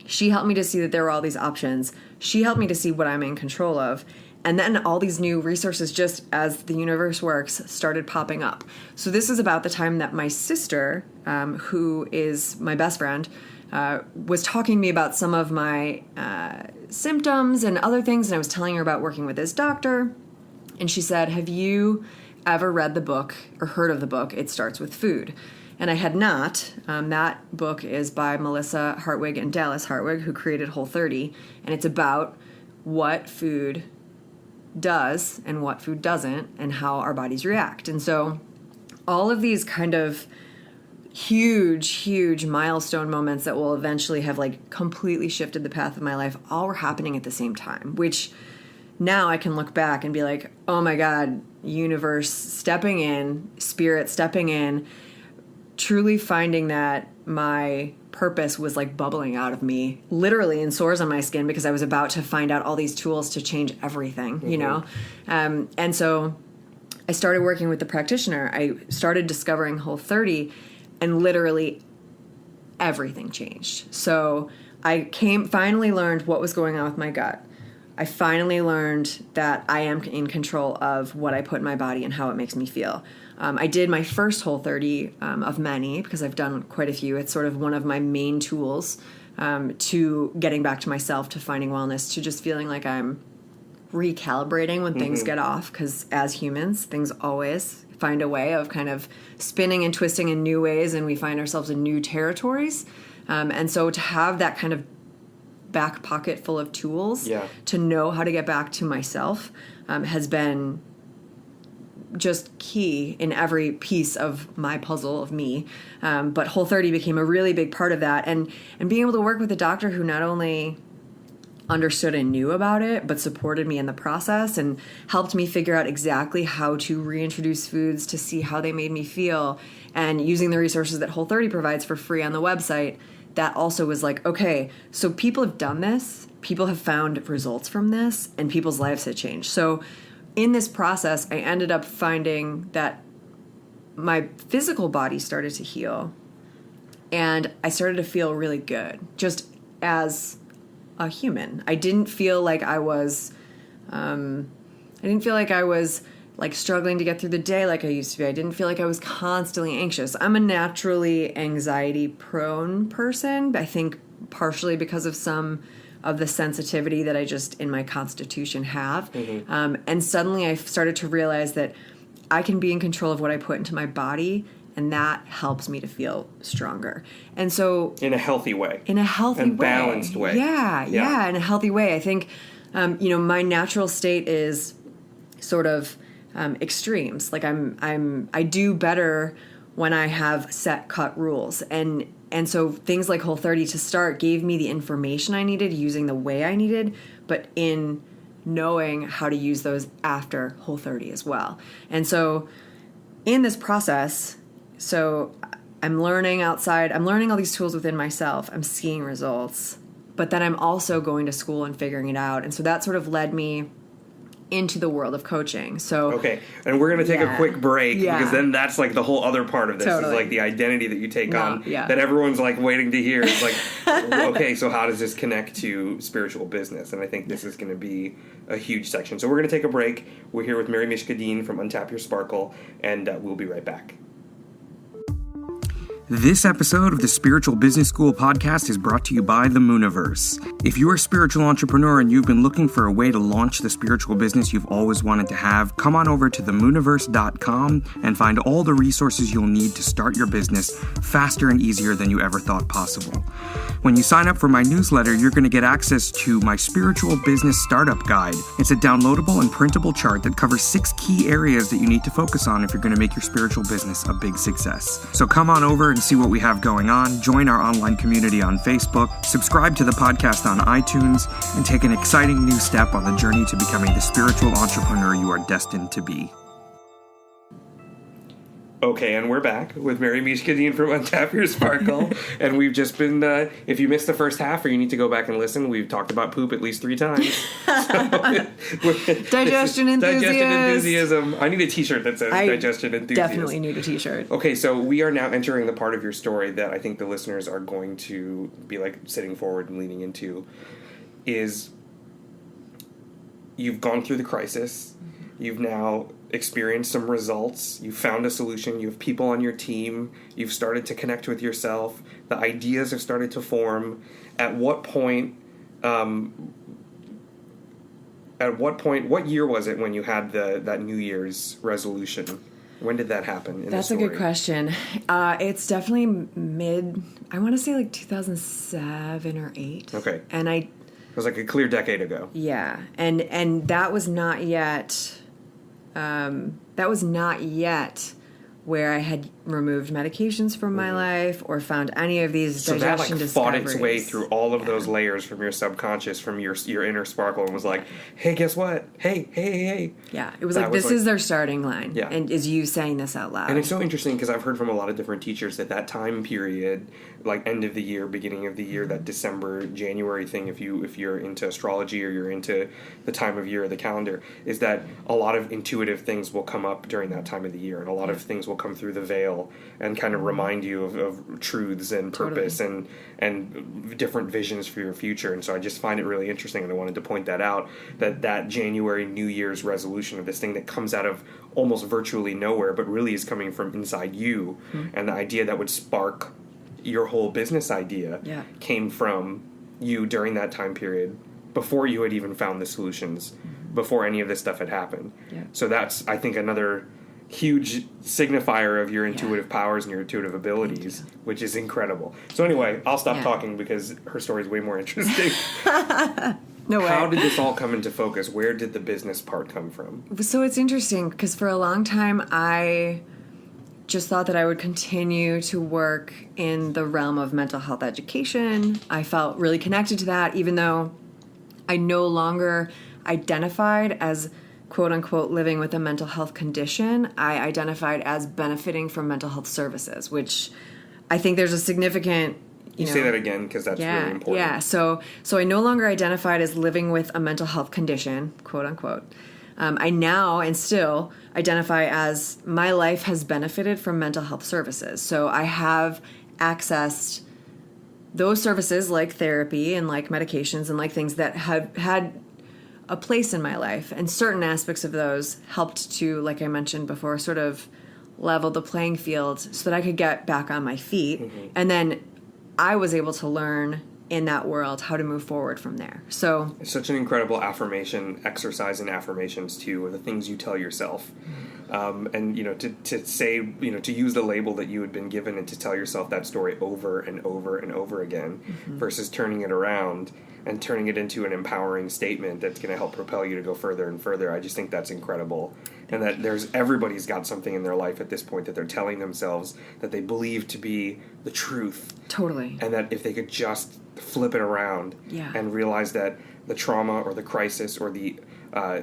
she helped me to see that there were all these options. She helped me to see what I'm in control of. And then all these new resources, just as the universe works, started popping up. So this is about the time that my sister, who is my best friend, was talking to me about some of my symptoms and other things. And I was telling her about working with this doctor. And she said, have you ever read the book or heard of the book, It Starts With Food? And I had not. That book is by Melissa Hartwig and Dallas Hartwig, who created Whole30. And it's about what food does and what food doesn't and how our bodies react. And so all of these kind of huge milestone moments that will eventually have like completely shifted the path of my life all were happening at the same time, which now I can look back and be like, oh my God, universe stepping in, spirit stepping in, truly finding that my purpose was like bubbling out of me, literally in sores on my skin, because I was about to find out all these tools to change everything, you know? And so I started working with the practitioner. I started discovering Whole30, and literally everything changed. So I finally learned what was going on with my gut. I finally learned that I am in control of what I put in my body and how it makes me feel. I did my first Whole30 of many, because I've done quite a few. It's sort of one of my main tools to getting back to myself, to finding wellness, to just feeling like I'm recalibrating when things get off, because as humans, things always find a way of kind of spinning and twisting in new ways, and we find ourselves in new territories. And so to have that kind of back pocket full of tools to know how to get back to myself has been just key in every piece of my puzzle of me. But Whole30 became a really big part of that. And being able to work with a doctor who not only understood and knew about it, but supported me in the process and helped me figure out exactly how to reintroduce foods to see how they made me feel, and using the resources that Whole30 provides for free on the website. That also was like, okay, so people have done this, people have found results from this, and people's lives have changed. So in this process, I ended up finding that my physical body started to heal, and I started to feel really good, just as a human. I didn't feel like I was, like struggling to get through the day like I used to be. I didn't feel like I was constantly anxious. I'm a naturally anxiety prone person, I think partially because of some of the sensitivity that I just in my constitution have. And suddenly I started to realize that I can be in control of what I put into my body, and that helps me to feel stronger. And so in a healthy way. In a healthy and way. Balanced way. Yeah, in a healthy way. I think, my natural state is sort of extremes. Like I do better when I have set cut rules. And so things like Whole30 to start gave me the information I needed, using the way I needed, but in knowing how to use those after Whole30 as well. And so in this process, so I'm learning outside, I'm learning all these tools within myself, I'm seeing results, but then I'm also going to school and figuring it out. And so that sort of led me into the world of coaching. So okay, and we're going to take a quick break, because then that's like the whole other part of this is like the identity that you take on that everyone's like waiting to hear. It's like, okay, so how does this connect to spiritual business? And I think this is going to be a huge section. So we're going to take a break. We're here with Mischka Dean from Untap Your Sparkle, and we'll be right back. This episode of the Spiritual Business School podcast is brought to you by the Muniverse. If you're a spiritual entrepreneur and you've been looking for a way to launch the spiritual business you've always wanted to have, come on over to themuniverse.com and find all the resources you'll need to start your business faster and easier than you ever thought possible. When you sign up for my newsletter, you're going to get access to my Spiritual Business Startup Guide. It's a downloadable and printable chart that covers 6 key areas that you need to focus on if you're going to make your spiritual business a big success. So come on over and see what we have going on, join our online community on Facebook, subscribe to the podcast on iTunes, and take an exciting new step on the journey to becoming the spiritual entrepreneur you are destined to be. Okay, and we're back with Mischka Dean from Untap Your Sparkle. And we've just been, if you missed the first half or you need to go back and listen, we've talked about poop at least 3 times. Digestion enthusiasm. I need a t-shirt that says digestion enthusiast. Definitely need a t-shirt. Okay, so we are now entering the part of your story that I think the listeners are going to be like sitting forward and leaning into, is you've gone through the crisis. You've now experienced some results. You've found a solution. You have people on your team. You've started to connect with yourself. The ideas have started to form. At what point, what year was it when you had that New Year's resolution? When did that happen? That's a good question. It's definitely I want to say like 2007 or 8. Okay. And it was like a clear decade ago. Yeah. And that was not yet, where I had removed medications from my life or found any of these digestion discoveries. So that fought its way through all of those layers from your subconscious, from your inner sparkle, and was like, hey, guess what? Hey. Yeah, it was this is their starting line. Yeah. And is you saying this out loud. And it's so interesting because I've heard from a lot of different teachers that time period, like end of the year, beginning of the year, that December, January thing, if you're into astrology or you're into the time of year of the calendar, is that a lot of intuitive things will come up during that time of the year, and a lot of things will come through the veil and kind of remind you of truths and purpose and different visions for your future. And so I just find it really interesting, and I wanted to point that out, that January New Year's resolution of this thing that comes out of almost virtually nowhere, but really is coming from inside you, and the idea that would spark your whole business idea came from you during that time period, before you had even found the solutions, before any of this stuff had happened. Yeah. So that's, I think, another huge signifier of your intuitive powers and your intuitive abilities, which is incredible. So anyway, I'll stop talking because her story is way more interesting. No way. How did this all come into focus? Where did the business part come from? So it's interesting because for a long time I just thought that I would continue to work in the realm of mental health education. I felt really connected to that, even though I no longer identified as quote-unquote living with a mental health condition. I identified as benefiting from mental health services, which I think there's a significant... You say that again, because that's really important. Yeah, so I no longer identified as living with a mental health condition, quote-unquote. I now and still identify as my life has benefited from mental health services. So I have accessed those services like therapy and like medications and like things that have had a place in my life, and certain aspects of those helped to, like I mentioned before, sort of level the playing field so that I could get back on my feet. And then I was able to learn in that world how to move forward from there. So it's such an incredible affirmation exercise in affirmations too, the things you tell yourself. And to say, to use the label that you had been given and to tell yourself that story over and over and over again, versus turning it around and turning it into an empowering statement that's going to help propel you to go further and further. I just think that's incredible. And that everybody's got something in their life at this point that they're telling themselves that they believe to be the truth. Totally. And that if they could just flip it around and realize that the trauma or the crisis or the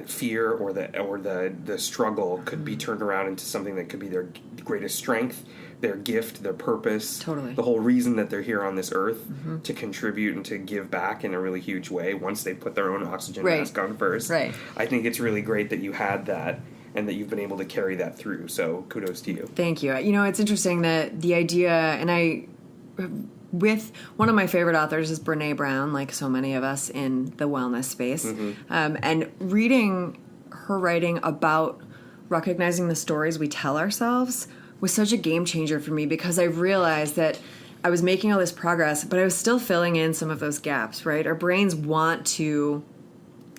fear or the struggle could be turned around into something that could be their greatest strength, their gift, their purpose, the whole reason that they're here on this earth, to contribute and to give back in a really huge way once they put their own oxygen mask on first. Right. I think it's really great that you had that and that you've been able to carry that through. So kudos to you. Thank you. It's interesting that the idea, and with one of my favorite authors is Brene Brown, like so many of us in the wellness space. And reading her writing about recognizing the stories we tell ourselves was such a game changer for me, because I realized that I was making all this progress, but I was still filling in some of those gaps, right? Our brains want to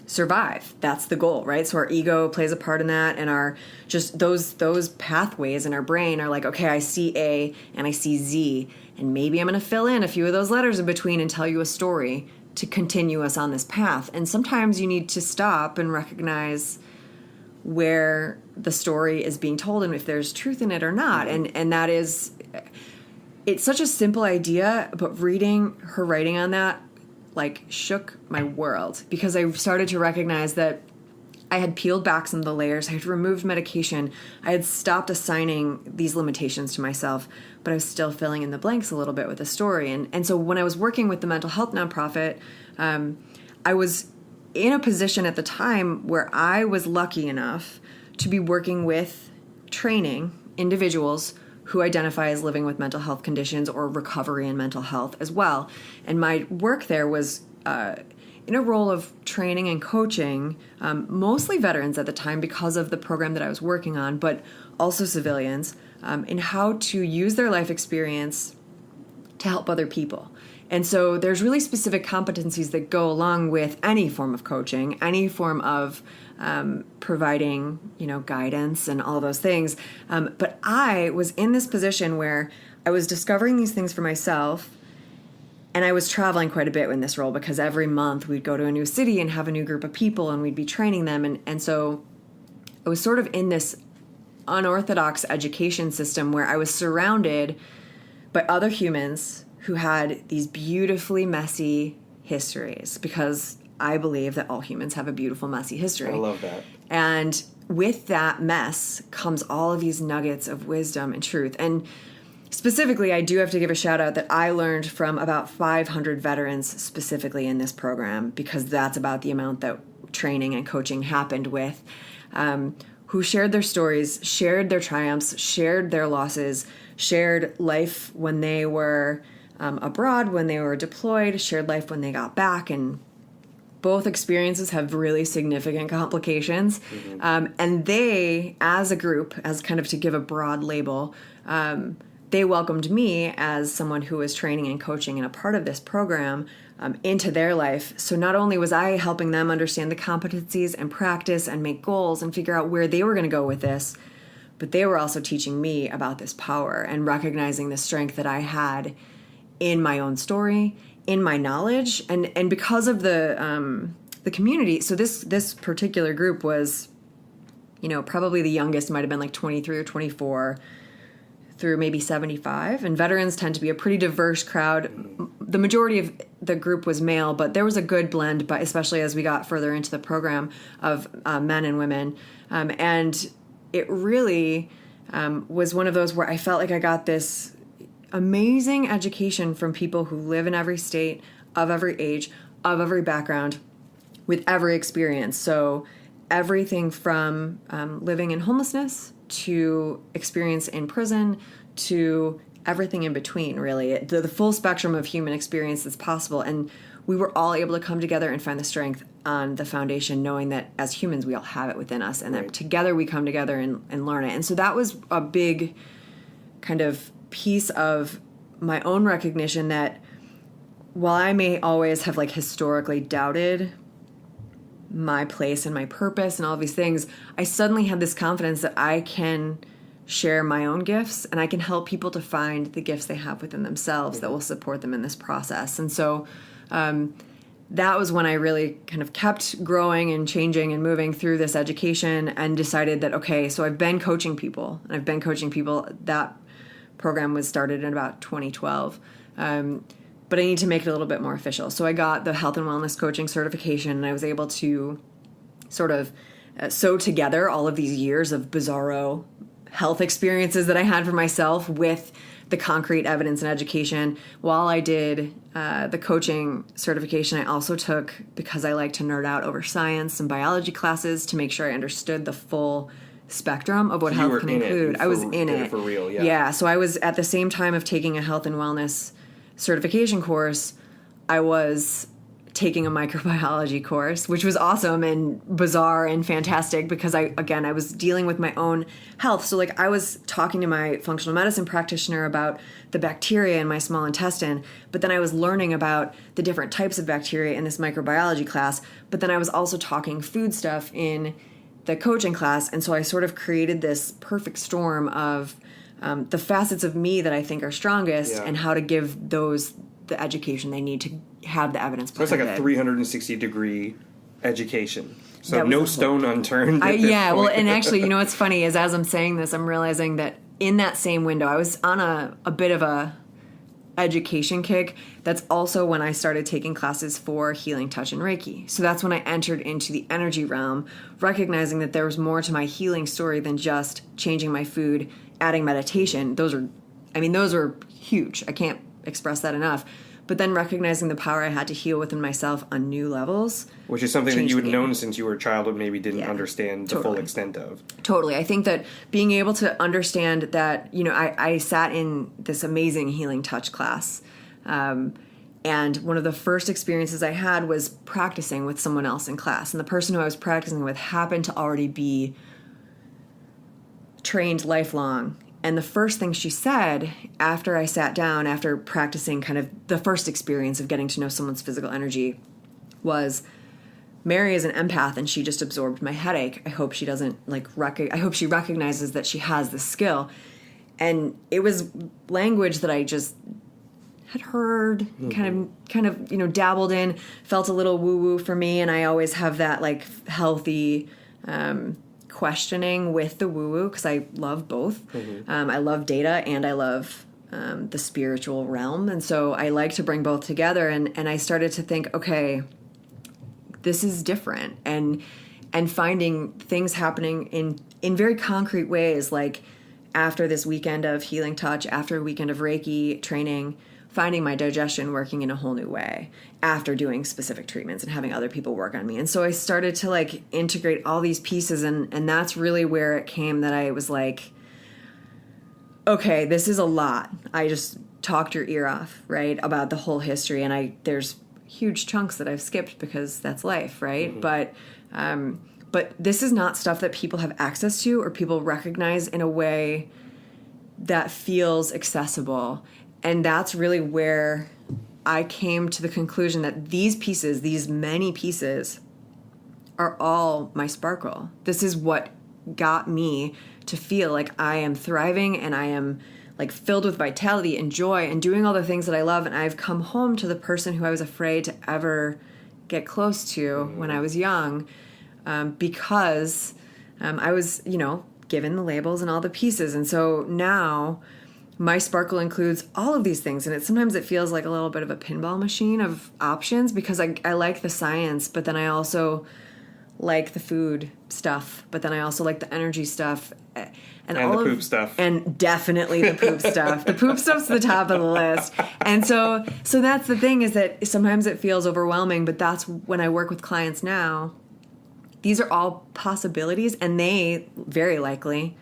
survive. That's the goal, right? So our ego plays a part in that, and our just those pathways in our brain are like, okay, I see A and I see Z, and maybe I'm going to fill in a few of those letters in between and tell you a story to continue us on this path. And sometimes you need to stop and recognize where the story is being told and if there's truth in it or not. And that is, it's such a simple idea, but reading her writing on that like shook my world, because I started to recognize that I had peeled back some of the layers. I had removed medication. I had stopped assigning these limitations to myself, but I was still filling in the blanks a little bit with the story. And so when I was working with the mental health nonprofit, I was in a position at the time where I was lucky enough to be working with training individuals who identify as living with mental health conditions or recovery in mental health as well. And my work there was in a role of training and coaching, mostly veterans at the time because of the program that I was working on, but also civilians, in how to use their life experience to help other people. And so there's really specific competencies that go along with any form of coaching, any form of providing, guidance and all those things. But I was in this position where I was discovering these things for myself, and I was traveling quite a bit in this role because every month we'd go to a new city and have a new group of people and we'd be training them. And so I was sort of in this unorthodox education system where I was surrounded by other humans who had these beautifully messy histories, because I believe that all humans have a beautiful, messy history. I love that. And with that mess comes all of these nuggets of wisdom and truth. And specifically, I do have to give a shout out that I learned from about 500 veterans specifically in this program, because that's about the amount that training and coaching happened with, who shared their stories, shared their triumphs, shared their losses, shared life when they were abroad, when they were deployed, shared life when they got back. And both experiences have really significant complications. And they, as a group, as kind of to give a broad label, they welcomed me as someone who was training and coaching and a part of this program into their life. So not only was I helping them understand the competencies and practice and make goals and figure out where they were going to go with this, but they were also teaching me about this power and recognizing the strength that I had in my own story, in my knowledge, and because of the community. So this particular group was, probably the youngest might have been like 23 or 24 through maybe 75. And veterans tend to be a pretty diverse crowd. The majority of the group was male, but there was a good blend, but especially as we got further into the program, of men and women. And it really was one of those where I felt like I got this amazing education from people who live in every state, of every age, of every background, with every experience. So everything from living in homelessness to experience in prison to everything in between, really. The full spectrum of human experience that's possible. And we were all able to come together and find the strength on the foundation, knowing that as humans, we all have it within us, and that together we come together and learn it. And so that was a big kind of piece of my own recognition that while I may always have historically doubted my place and my purpose and all of these things, I suddenly had this confidence that I can share my own gifts and I can help people to find the gifts they have within themselves that will support them in this process. And so that was when I really kind of kept growing and changing and moving through this education and decided that, okay, so I've been coaching people, and I've been coaching people. That program was started in about 2012. But I need to make it a little bit more official. So I got the health and wellness coaching certification, and I was able to sort of sew together all of these years of bizarro health experiences that I had for myself with the concrete evidence and education. While I did the coaching certification, I also took, because I like to nerd out over science and biology classes, to make sure I understood the full spectrum of what health can include. I was in it. For real, yeah. Yeah, so I was at the same time of taking a health and wellness certification course, I was taking a microbiology course, which was awesome and bizarre and fantastic because I was dealing with my own health. So I was talking to my functional medicine practitioner about the bacteria in my small intestine, but then I was learning about the different types of bacteria in this microbiology class, but then I was also talking food stuff in the coaching class. And so I sort of created this perfect storm of the facets of me that I think are strongest and how to give those the education they need to have the evidence behind it. So it's like a 360-degree education. So no stone unturned. Well, and actually, what's funny is as I'm saying this, I'm realizing that in that same window, I was on a bit of a education kick. That's also when I started taking classes for healing touch and Reiki. So that's when I entered into the energy realm, recognizing that there was more to my healing story than just changing my food, adding meditation. Those are huge. I can't express that enough. But then recognizing the power I had to heal within myself on new levels. Which is something that you had known since you were a child but maybe didn't understand the full extent of. Totally. I think that being able to understand that, I sat in this amazing healing touch class. And one of the first experiences I had was practicing with someone else in class. And the person who I was practicing with happened to already be trained lifelong. And the first thing she said after I sat down, after practicing kind of the first experience of getting to know someone's physical energy, was, Mary is an empath and she just absorbed my headache. I hope she doesn't I hope she recognizes that she has this skill. And it was language that I just had heard, kind of, dabbled in, felt a little woo-woo for me. And I always have that like healthy questioning with the woo-woo, because I love both. I love data and I love the spiritual realm. And so I like to bring both together. And I started to think, okay, this is different. And finding things happening in very concrete ways, like after this weekend of healing touch, after a weekend of Reiki training, finding my digestion working in a whole new way after doing specific treatments and having other people work on me. And so I started to like integrate all these pieces, and that's really where it came that I was like, okay, this is a lot. I just talked your ear off, right, about the whole history, and there's huge chunks that I've skipped because that's life, right? But this is not stuff that people have access to or people recognize in a way that feels accessible. And that's really where I came to the conclusion that these pieces, these many pieces, are all my sparkle. This is what got me to feel like I am thriving and I am like filled with vitality and joy and doing all the things that I love. And I've come home to the person who I was afraid to ever get close to when I was young, because I was, given the labels and all the pieces. And so now my sparkle includes all of these things. And sometimes it feels like a little bit of a pinball machine of options, because I like the science, but then I also like the food stuff, but then I also like the energy stuff. And all the poop stuff. And definitely the poop stuff. The poop stuff's the top of the list. And so that's the thing, is that sometimes it feels overwhelming, but that's when I work with clients now. These are all possibilities, and they very likely,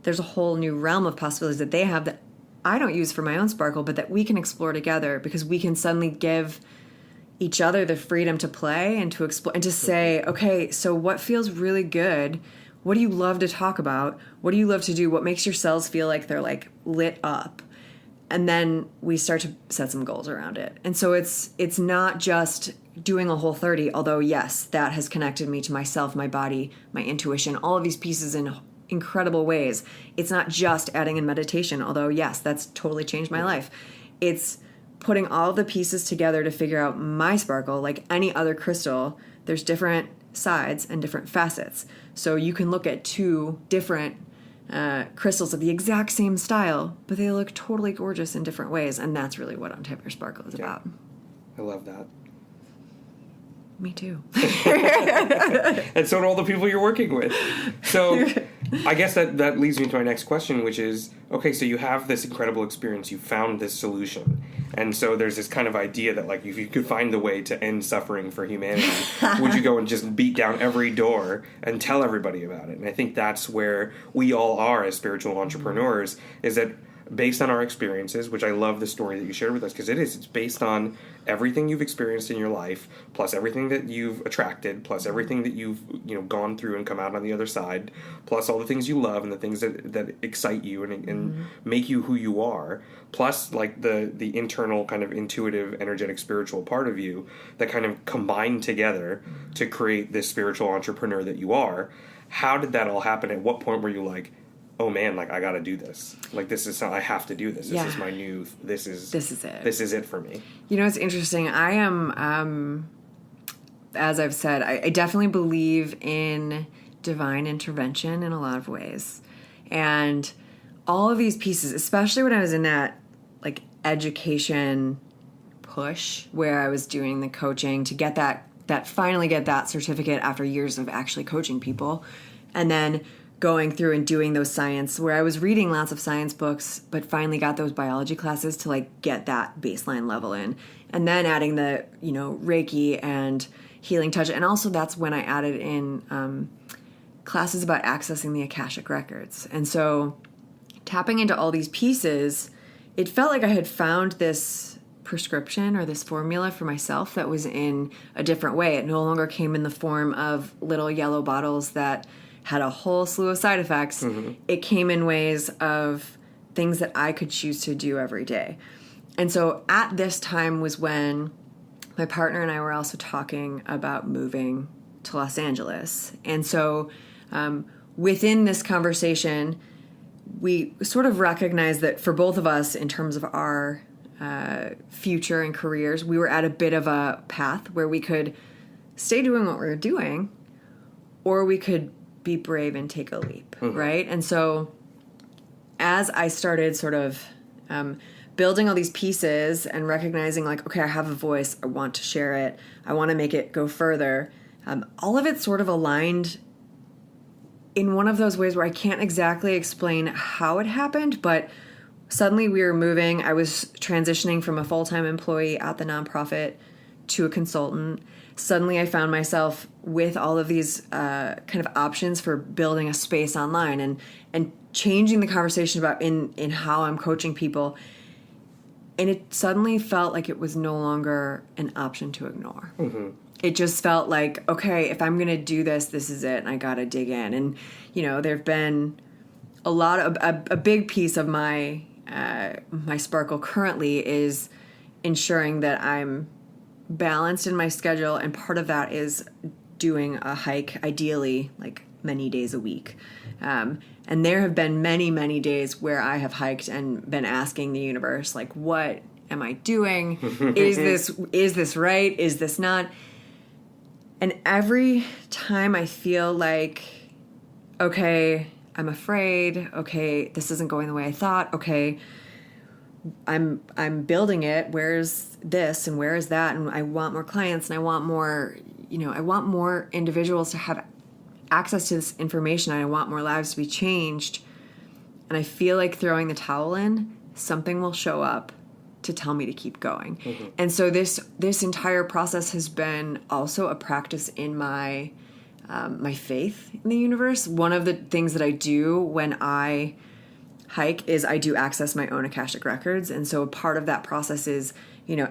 there's a whole new realm of possibilities that they have that I don't use for my own sparkle, but that we can explore together, because we can suddenly give each other the freedom to play and to explore and to say, okay, so what feels really good? What do you love to talk about? What do you love to do? What makes your cells feel like they're like lit up? And then we start to set some goals around it. And so it's not just doing a Whole30, although yes, that has connected me to myself, my body, my intuition, all of these pieces in incredible ways. It's not just adding in meditation, although yes, that's totally changed my life. It's putting all the pieces together to figure out my sparkle. Like any other crystal, there's different sides and different facets. So you can look at two different crystals of the exact same style, but they look totally gorgeous in different ways. And that's really what Untap Your Sparkle is about. I love that. Me too. And so do all the people you're working with. So I guess that leads me to my next question, which is, okay, so you have this incredible experience. You found this solution. And so there's this kind of idea that, like, if you could find the way to end suffering for humanity, would you go and just beat down every door and tell everybody about it? And I think that's where we all are as spiritual entrepreneurs, is that based on our experiences, which I love the story that you shared with us, because it's based on everything you've experienced in your life, plus everything that you've attracted, plus everything that you've gone through and come out on the other side, plus all the things you love and the things that excite you and make you who you are, plus like the internal kind of intuitive, energetic, spiritual part of you that kind of combine together to create this spiritual entrepreneur that you are. How did that all happen? At what point were you like, oh man, like I got to do this. Like this is, I have to do this. This is my new, this is it. This is it for me. It's interesting. I am, as I've said, I definitely believe in divine intervention in a lot of ways. And all of these pieces, especially when I was in that like education push where I was doing the coaching to get that finally get that certificate after years of actually coaching people. And then going through and doing those science, where I was reading lots of science books, but finally got those biology classes to like get that baseline level in. And then adding the, Reiki and healing touch. And also that's when I added in classes about accessing the Akashic records. And so tapping into all these pieces, it felt like I had found this prescription or this formula for myself that was in a different way. It no longer came in the form of little yellow bottles that had a whole slew of side effects. It came in ways of things that I could choose to do every day. And so at this time was when my partner and I were also talking about moving to Los Angeles. And so within this conversation, we sort of recognized that for both of us, in terms of our future and careers, we were at a bit of a path where we could stay doing what we were doing, or we could be brave and take a leap, right? And so as I started sort of building all these pieces and recognizing like, okay, I have a voice, I want to share it, I want to make it go further, all of it sort of aligned in one of those ways where I can't exactly explain how it happened, but suddenly we were moving. I was transitioning from a full-time employee at the nonprofit to a consultant. Suddenly I found myself with all of these kind of options for building a space online and changing the conversation about in how I'm coaching people. And it suddenly felt like it was no longer an option to ignore. It just felt like, okay, if I'm going to do this, this is it, and I got to dig in. And, you know, there've been a lot of, a big piece of my Sparkle currently is ensuring that I'm balanced in my schedule, and part of that is doing a hike, ideally, like many days a week. And there have been many, many days where I have hiked and been asking the universe, like, what am I doing? Is this right? Is this not? And every time I feel like, okay, I'm afraid, okay, this isn't going the way I thought, okay, I'm building it, where's this and where is that? And I want more clients and I want more, I want more individuals to have access to this information. I want more lives to be changed. And I feel like throwing the towel in, something will show up to tell me to keep going. And so this entire process has been also a practice in my my faith in the universe. One of the things that I do when I hike is I do access my own Akashic records. And so a part of that process is,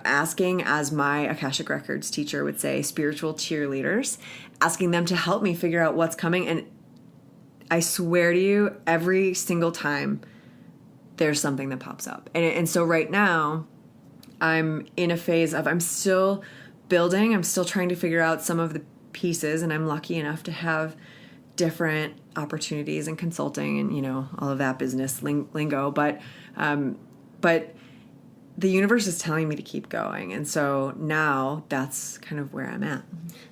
asking, as my Akashic records teacher would say, spiritual cheerleaders, asking them to help me figure out what's coming. And I swear to you, every single time there's something that pops up. And so right now I'm in a phase of, I'm still building, I'm still trying to figure out some of the pieces, and I'm lucky enough to have different opportunities and consulting and, all of that business lingo. But the universe is telling me to keep going. And so now that's kind of where I'm at.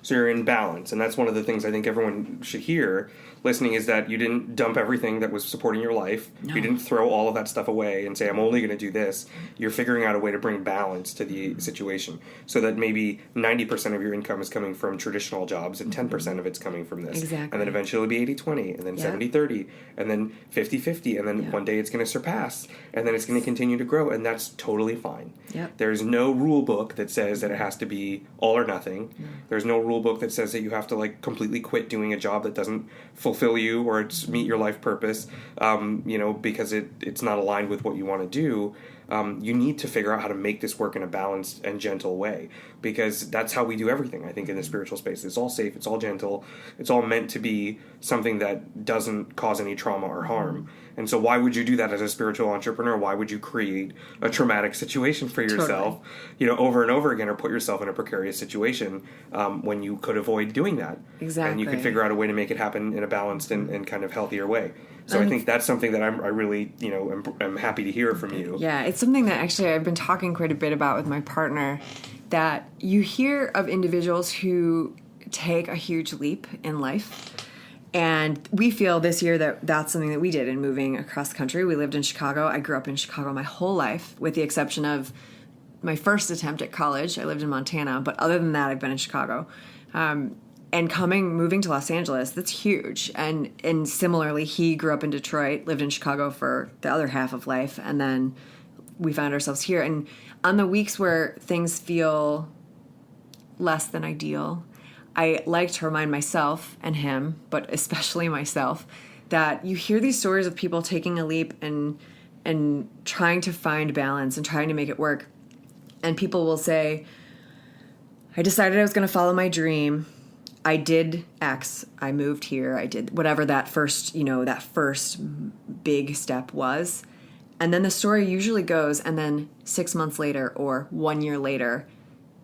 So you're in balance. And that's one of the things I think everyone should hear listening, is that you didn't dump everything that was supporting your life. No. You didn't throw all of that stuff away and say, I'm only going to do this. You're figuring out a way to bring balance to the situation so that maybe 90% of your income is coming from traditional jobs and 10% of it's coming from this. Exactly. And then eventually it'll be 80-20 and then 70-30 and then 50-50 and then one day it's going to surpass and then it's going to continue to grow, and that's totally fine. Yep. There's no rule book that says that it has to be all or nothing. No. There's no rule book that says that you have to completely quit doing a job that doesn't fulfill you or meet your life purpose, because it's not aligned with what you want to do. You need to figure out how to make this work in a balanced and gentle way, because that's how we do everything, I think, in the spiritual space. It's all safe, it's all gentle, it's all meant to be something that doesn't cause any trauma or harm. And so why would you do that as a spiritual entrepreneur? Why would you create a traumatic situation for yourself, over and over again, or put yourself in a precarious situation when you could avoid doing that? Exactly. And you could figure out a way to make it happen in a balanced and kind of healthier way. So I think that's something that I really, am happy to hear from you. Yeah, it's something that actually I've been talking quite a bit about with my partner, that you hear of individuals who take a huge leap in life. And we feel this year that that's something that we did in moving across the country. We lived in Chicago. I grew up in Chicago my whole life, with the exception of my first attempt at college. I lived in Montana, but other than that, I've been in Chicago. And moving to Los Angeles, that's huge. And similarly, he grew up in Detroit, lived in Chicago for the other half of life, and then we found ourselves here. And on the weeks where things feel less than ideal, I like to remind myself and him, but especially myself, that you hear these stories of people taking a leap and trying to find balance and trying to make it work. And people will say, I decided I was going to follow my dream. I did X. I moved here. I did whatever that first big step was. And then the story usually goes, and then 6 months later or 1 year later,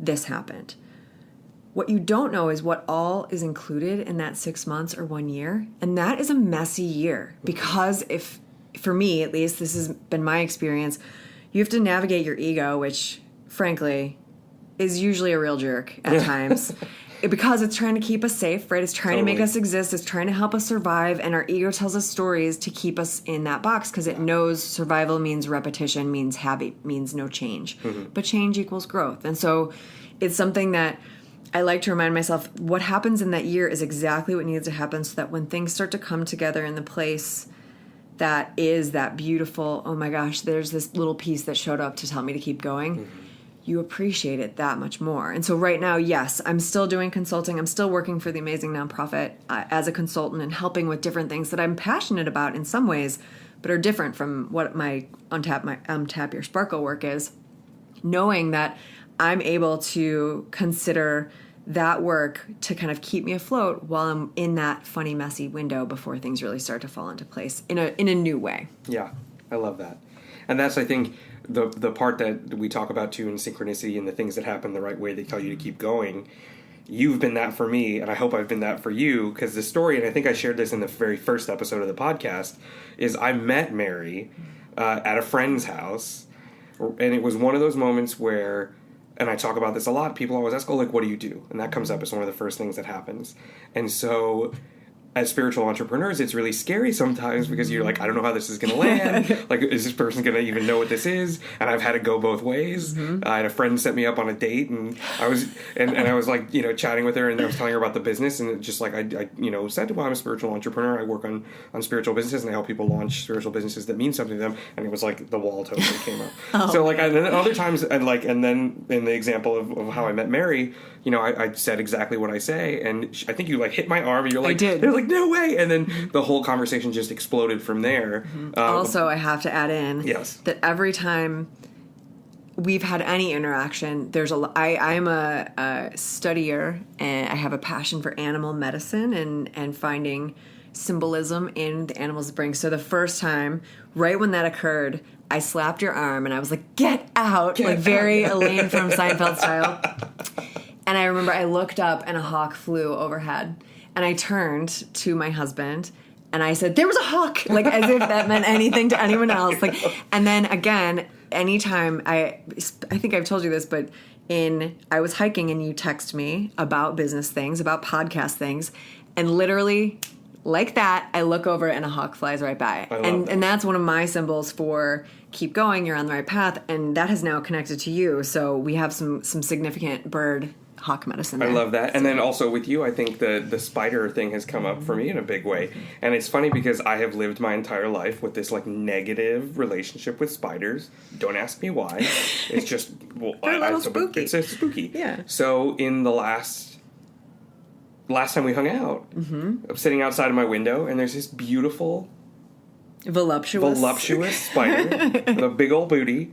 this happened. What you don't know is what all is included in that 6 months or 1 year. And that is a messy year, because for me, at least, this has been my experience, you have to navigate your ego, which frankly is usually a real jerk at times. Because it's trying to keep us safe, right? It's trying to make us exist. It's trying to help us survive. And our ego tells us stories to keep us in that box, because it knows survival means repetition, means habit, means no change. But change equals growth. And so it's something that I like to remind myself, what happens in that year is exactly what needs to happen, so that when things start to come together in the place that is that beautiful, oh my gosh, there's this little piece that showed up to tell me to keep going. You appreciate it that much more. And so right now, yes, I'm still doing consulting. I'm still working for the amazing nonprofit as a consultant and helping with different things that I'm passionate about in some ways, but are different from what my Untap Your Sparkle work is. Knowing that I'm able to consider that work to kind of keep me afloat while I'm in that funny, messy window before things really start to fall into place in a new way. Yeah, I love that. And that's, I think, the part that we talk about too in synchronicity and the things that happen the right way that tell you to keep going. You've been that for me, and I hope I've been that for you, because the story, and I think I shared this in the very first episode of the podcast, is I met Mary at a friend's house, and it was one of those moments where, and I talk about this a lot, people always ask, oh, like, what do you do? And that comes up as one of the first things that happens. And so as spiritual entrepreneurs, it's really scary sometimes, because you're like, I don't know how this is going to land. Like, is this person going to even know what this is? And I've had to go both ways. I had a friend set me up on a date, and I was like, chatting with her, and I was telling her about the business, and just like I said, well, I'm a spiritual entrepreneur. I work on spiritual businesses, and I help people launch spiritual businesses that mean something to them. And it was like the wall totally came up. So like, and then other times, and then in the example of how I met Mary, I said exactly what I say, and I think you like hit my arm, and you're like, I did. They're like, no way, and then the whole conversation just exploded from there. Also, I have to add in that every time we've had any interaction, I'm a studier, and I have a passion for animal medicine and finding symbolism in the animals it brings. So the first time, right when that occurred, I slapped your arm, and I was like, get out, very Elaine from Seinfeld style. And I remember I looked up, and a hawk flew overhead. And I turned to my husband, and I said, there was a hawk, like as if that meant anything to anyone else. Like, and then again, anytime I think I've told you this, but I was hiking, and you text me about business things, about podcast things, and literally like that, I look over and a hawk flies right by. And that's one of my symbols for keep going, you're on the right path. And that has now connected to you. So we have some significant bird hawk medicine there. I love that. And then also with you, I think the spider thing has come up for me in a big way. And it's funny because I have lived my entire life with this like negative relationship with spiders. Don't ask me why. It's just, they're a little spooky. It's spooky. Yeah. So in the last time we hung out, I'm sitting outside of my window, and there's this beautiful voluptuous spider with a big old booty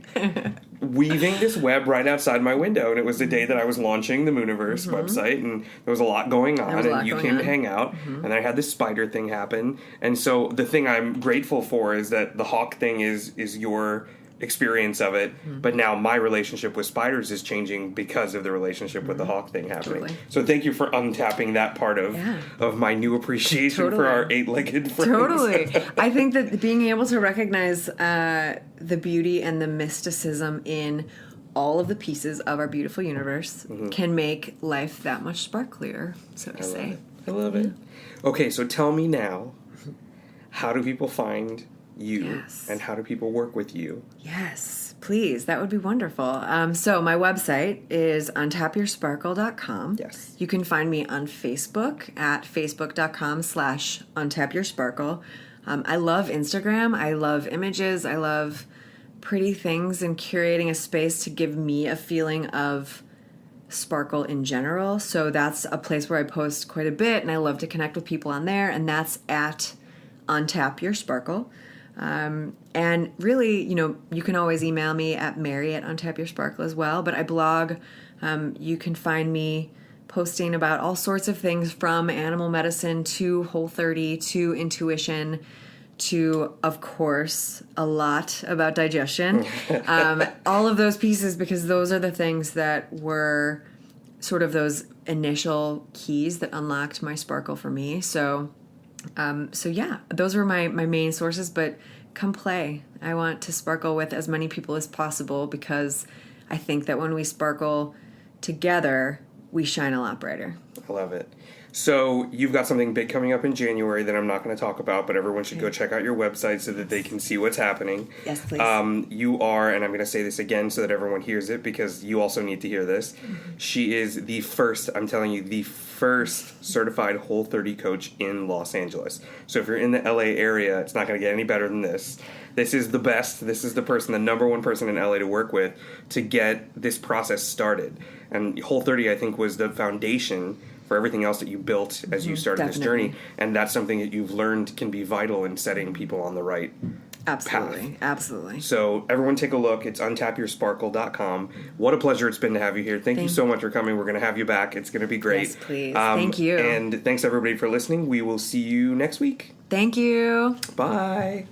weaving this web right outside my window. And it was the day that I was launching the Muniverse website, and there was a lot going on, and you came to hang out, and I had this spider thing happen. And so the thing I'm grateful for is that the hawk thing is your experience of it, but now my relationship with spiders is changing because of the relationship with the hawk thing happening. Totally. So thank you for untapping that part of my new appreciation for our eight-legged friends. Totally. I think that being able to recognize the beauty and the mysticism in all of the pieces of our beautiful universe can make life that much sparklier, so to say. I love it. Okay, so tell me now, how do people find you, and how do people work with you? Yes, please. That would be wonderful. So my website is untapyoursparkle.com. Yes. You can find me on Facebook at facebook.com/untapyoursparkle. I love Instagram. I love images. I love pretty things and curating a space to give me a feeling of sparkle in general. So that's a place where I post quite a bit, and I love to connect with people on there, and that's at Untap Your Sparkle. And really, you can always email me at mary@untapyoursparkle as well. But I blog. You can find me posting about all sorts of things from animal medicine to Whole30 to intuition to, of course, a lot about digestion. All of those pieces, because those are the things that were sort of those initial keys that unlocked my sparkle for me. So yeah, those were my main sources, but come play. I want to sparkle with as many people as possible, because I think that when we sparkle together, we shine a lot brighter. I love it. So you've got something big coming up in January that I'm not going to talk about, but everyone should go check out your website so that they can see what's happening. Yes, please. You are, and I'm going to say this again so that everyone hears it, because you also need to hear this. She is the first, I'm telling you, the first certified Whole30 coach in Los Angeles. So if you're in the LA area, it's not going to get any better than this. This is the best. This is the person, the number one person in LA to work with to get this process started. And Whole30, I think, was the foundation for everything else that you built as you started this journey. And that's something that you've learned can be vital in setting people on the right path. Absolutely. So everyone take a look. It's untapyoursparkle.com. What a pleasure it's been to have you here. Thank you so much for coming. We're going to have you back. It's going to be great. Yes, please. Thank you. And thanks everybody for listening. We will see you next week. Thank you. Bye.